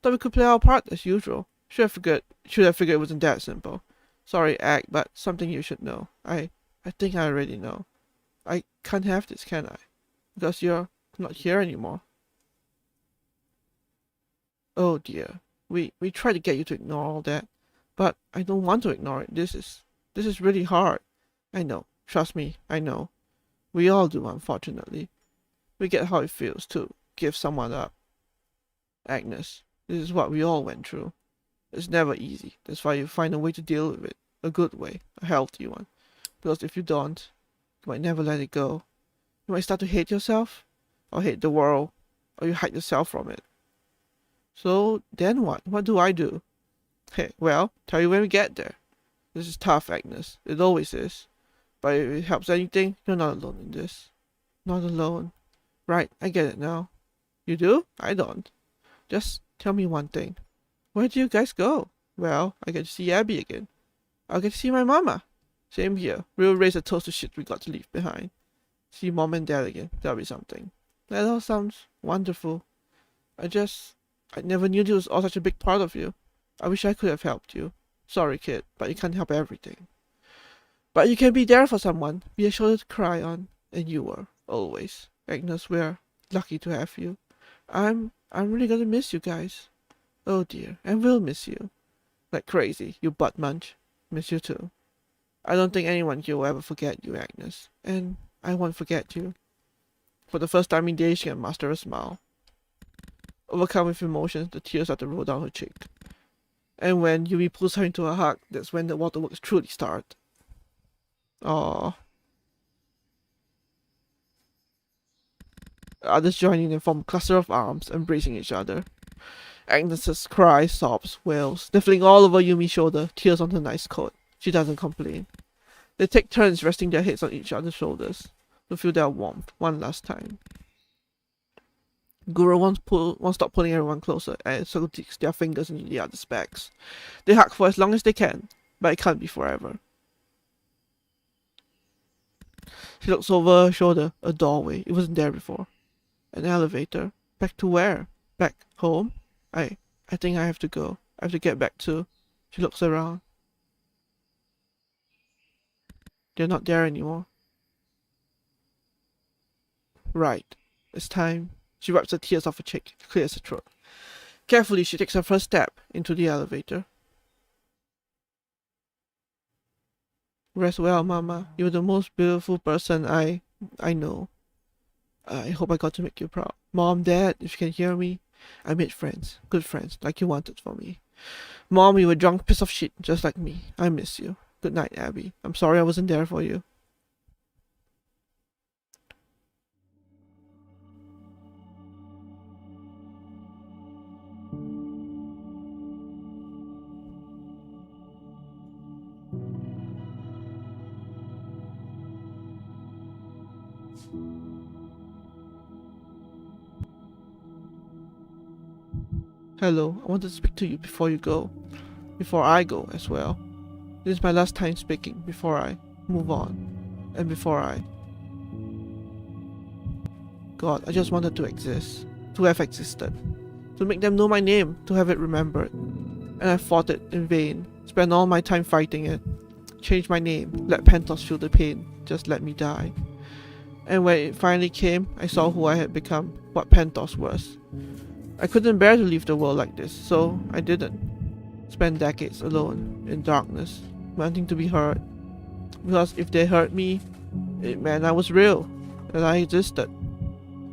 Thought we could play our part as usual. Should have figured it wasn't that simple. Sorry, Ag, but something you should know. I think I already know. I can't have this, can I? Because you're not here anymore. Oh dear. We tried to get you to ignore all that, but I don't want to ignore it. This is really hard. I know. Trust me, I know. We all do, unfortunately. We get how it feels to give someone up. Agnes, this is what we all went through. It's never easy. That's why you find a way to deal with it. A good way. A healthy one. Because if you don't, you might never let it go. You might start to hate yourself, or hate the world, or you hide yourself from it. So, then what? What do I do? Hey, well, tell you when we get there. This is tough, Agnes. It always is. But if it helps anything, you're not alone in this. Not alone. Right, I get it now. You do? I don't. Just tell me one thing. Where do you guys go? Well, I get to see Abby again. I'll get to see my mama. Same here. We'll raise a toast to shit we got to leave behind. See mom and dad again. That'll be something. That all sounds wonderful. I never knew this was all such a big part of you. I wish I could have helped you. Sorry, kid, but you can't help everything. But you can be there for someone. Be a shoulder to cry on. And you were. Always. Agnes, we're lucky to have you. I'm really gonna miss you guys. Oh dear, and we'll miss you. Like crazy, you butt munch. Miss you too. I don't think anyone here will ever forget you, Agnes. And I won't forget you. For the first time in days, she can muster a smile. Overcome with emotions, the tears start to roll down her cheek. And when Yumi pulls her into a hug, that's when the waterworks truly start. Aww. Others join in and form a cluster of arms, embracing each other. Agnes's cries, sobs, wails, sniffling all over Yumi's shoulder, tears on her nice coat. She doesn't complain. They take turns resting their heads on each other's shoulders to feel their warmth one last time. Guru won't stop pulling everyone closer and so digs their fingers into the other's backs. They hug for as long as they can, but it can't be forever. She looks over her shoulder, a doorway. It wasn't there before. An elevator. Back to where? Back home? I think I have to go. I have to get back too. She looks around. They're not there anymore. Right. It's time. She wipes the tears off her cheek, clears her throat. Carefully, she takes her first step into the elevator. Rest well, Mama. You're the most beautiful person I know. I hope I got to make you proud. Mom, Dad, if you can hear me, I made friends. Good friends, like you wanted for me. Mom, you were a drunk piece of shit, just like me. I miss you. Good night, Abby. I'm sorry I wasn't there for you. Hello, I wanted to speak to you before you go. Before I go as well. This is my last time speaking before I move on. And before I... God, I just wanted to exist. To have existed. To make them know my name. To have it remembered. And I fought it in vain. Spent all my time fighting it. Changed my name. Let Penthos feel the pain. Just let me die. And when it finally came, I saw who I had become. What Penthos was. I couldn't bear to leave the world like this, so I didn't. Spend decades alone, in darkness, wanting to be heard. Because if they heard me, it meant I was real, and I existed.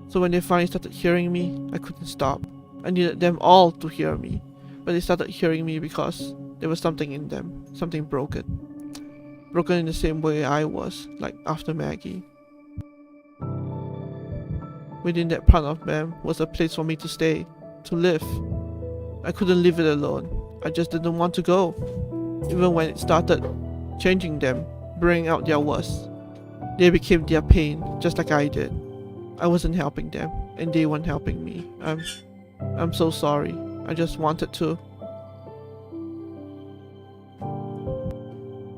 So when they finally started hearing me, I couldn't stop. I needed them all to hear me. But they started hearing me because there was something in them, something broken. Broken in the same way I was, like after Maggie. Within that part of them was a place for me to stay, to live. I couldn't leave it alone. I just didn't want to go. Even when it started changing them, bringing out their worst. They became their pain, just like I did. I wasn't helping them, and they weren't helping me. I'm so sorry. I just wanted to.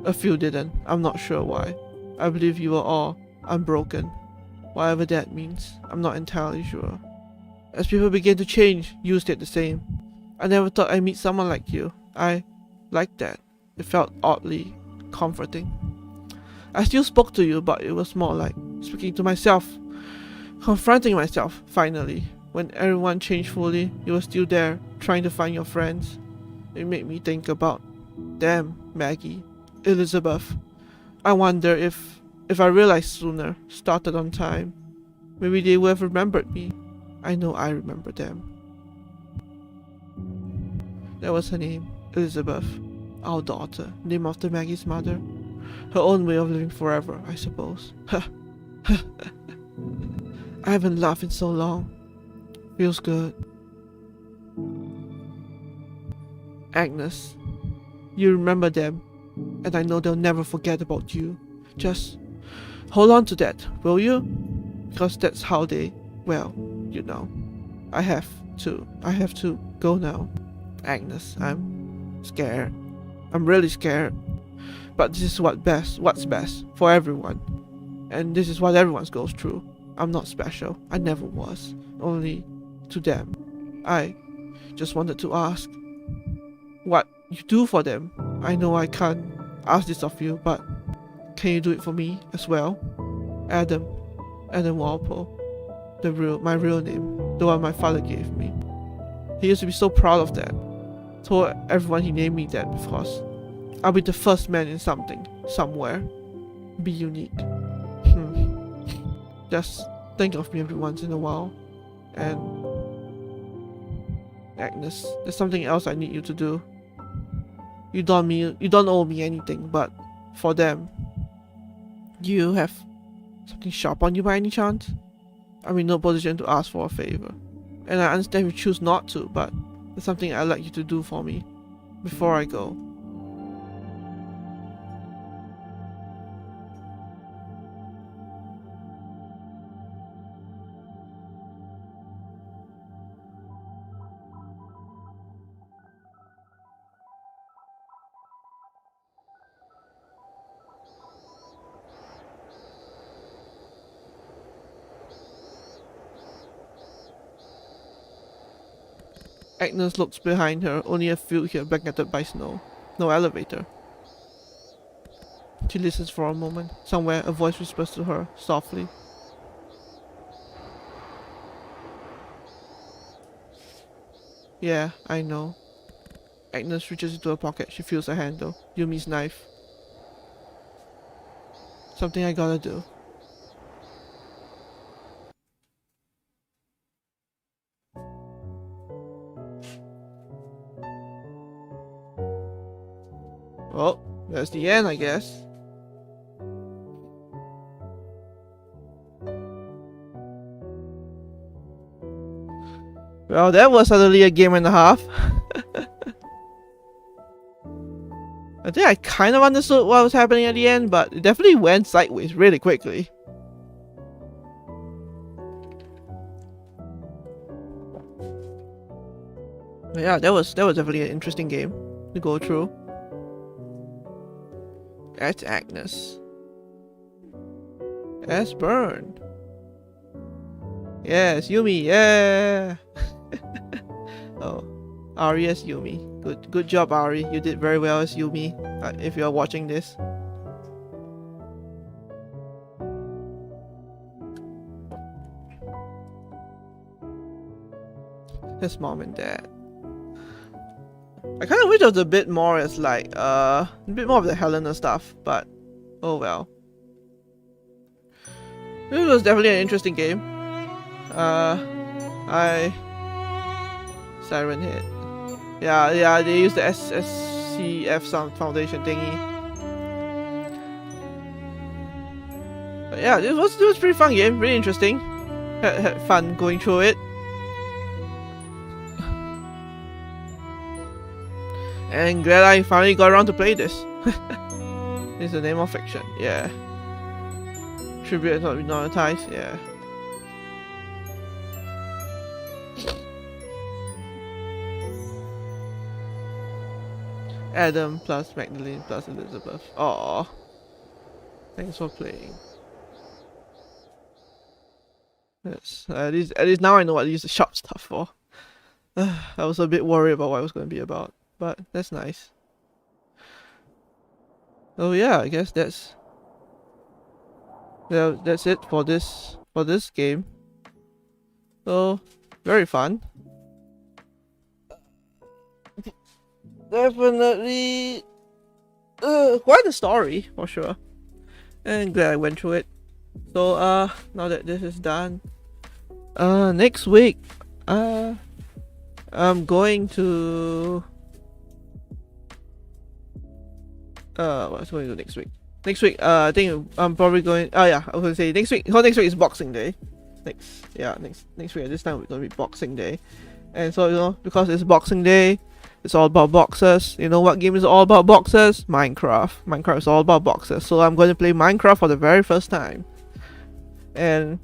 A few didn't. I'm not sure why. I believe you were all unbroken. Whatever that means, I'm not entirely sure. As people began to change, you stayed the same. I never thought I'd meet someone like you. I liked that. It felt oddly comforting. I still spoke to you, but it was more like speaking to myself. Confronting myself, finally. When everyone changed fully, you were still there, trying to find your friends. It made me think about them, Maggie, Elizabeth. I wonder if I realized sooner, started on time, maybe they would have remembered me. I know I remember them. That was her name, Elizabeth, our daughter, named after Maggie's mother. Her own way of living forever, I suppose. I haven't laughed in so long. Feels good. Agnes, you remember them, and I know they'll never forget about you. Just hold on to that, will you? Because that's how they, well, you know. I have to go now. Agnes, I'm scared. I'm really scared. But this is what's best for everyone. And this is what everyone goes through. I'm not special. I never was. Only to them. I just wanted to ask what you do for them. I know I can't ask this of you, but can you do it for me as well? Adam Walpole. My real name. The one my father gave me. He used to be so proud of that. Told everyone he named me that because I'll be the first man in something, somewhere. Be unique. Just think of me every once in a while. And Agnes, there's something else I need you to do. You don't owe me anything, but for them, do you have something sharp on you by any chance? I'm in no position to ask for a favor. And I understand if you choose not to, but there's something I'd like you to do for me before I go. Agnes looks behind her, only a field here blanketed by snow. No elevator. She listens for a moment. Somewhere, a voice whispers to her, softly. Yeah, I know. Agnes reaches into her pocket. She feels a handle. Yumi's knife. Something I gotta do. Well, that's the end, I guess. Well, that was suddenly a game and a half. I think I kind of understood what was happening at the end, but it definitely went sideways really quickly. But yeah, that was definitely an interesting game to go through. That's Agnes. That's burned. Yes, Yumi, yeah. Oh, Ari as Yumi. Good job, Ari. You did very well as Yumi. If you are watching this. His mom and dad. I kind of wish it was a bit more as like a bit more of the Helena stuff, but oh well. It was definitely an interesting game. Siren Head. Yeah, they used the SCF Foundation thingy. But yeah, it was a pretty fun game, really interesting. Had fun going through it. And glad I finally got around to play this. It's the name of fiction, yeah. Tribute not monetized, yeah. Adam plus Magdalene plus Elizabeth. Aww. Thanks for playing. Yes, at least now I know what to use the shop stuff for. I was a bit worried about what it was going to be about, but that's nice. Oh yeah, I guess that's it for this game. So very fun. Definitely quite a story for sure, and glad I went through it. So now that this is done, next week I'm going to what's going to do next week? Next week, I think I'm probably going. Oh yeah, I was gonna say next week. So next week is Boxing Day. Next week at this time it's gonna be Boxing Day, and so you know, because it's Boxing Day, it's all about boxers. You know what game is all about boxers? Minecraft. Minecraft is all about boxers. So I'm going to play Minecraft for the very first time, and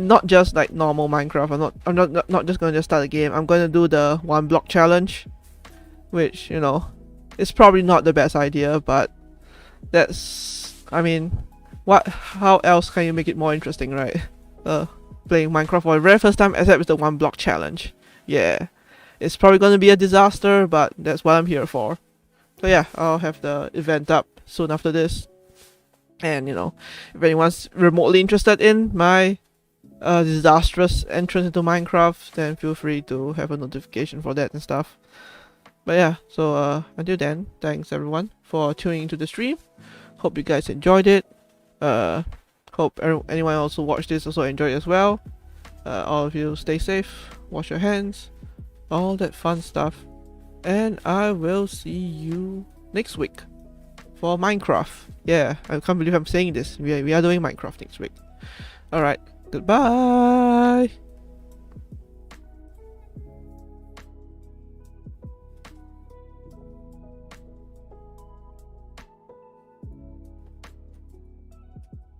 not just like normal Minecraft. I'm not just going to start a game. I'm going to do the 1 block challenge, which you know, it's probably not the best idea, but that's, I mean, how else can you make it more interesting, right? Playing Minecraft for the very first time, except with the 1 block challenge. Yeah, it's probably going to be a disaster, but that's what I'm here for. So yeah, I'll have the event up soon after this, and you know, if anyone's remotely interested in my disastrous entrance into Minecraft, then feel free to have a notification for that and stuff. But yeah, so until then, thanks everyone for tuning into the stream. Hope you guys enjoyed it. Hope anyone also watched this also enjoyed it as well. All of you stay safe, wash your hands, all that fun stuff, and I will see you next week for Minecraft. Yeah, I can't believe I'm saying this. We are doing Minecraft next week. Alright, goodbye.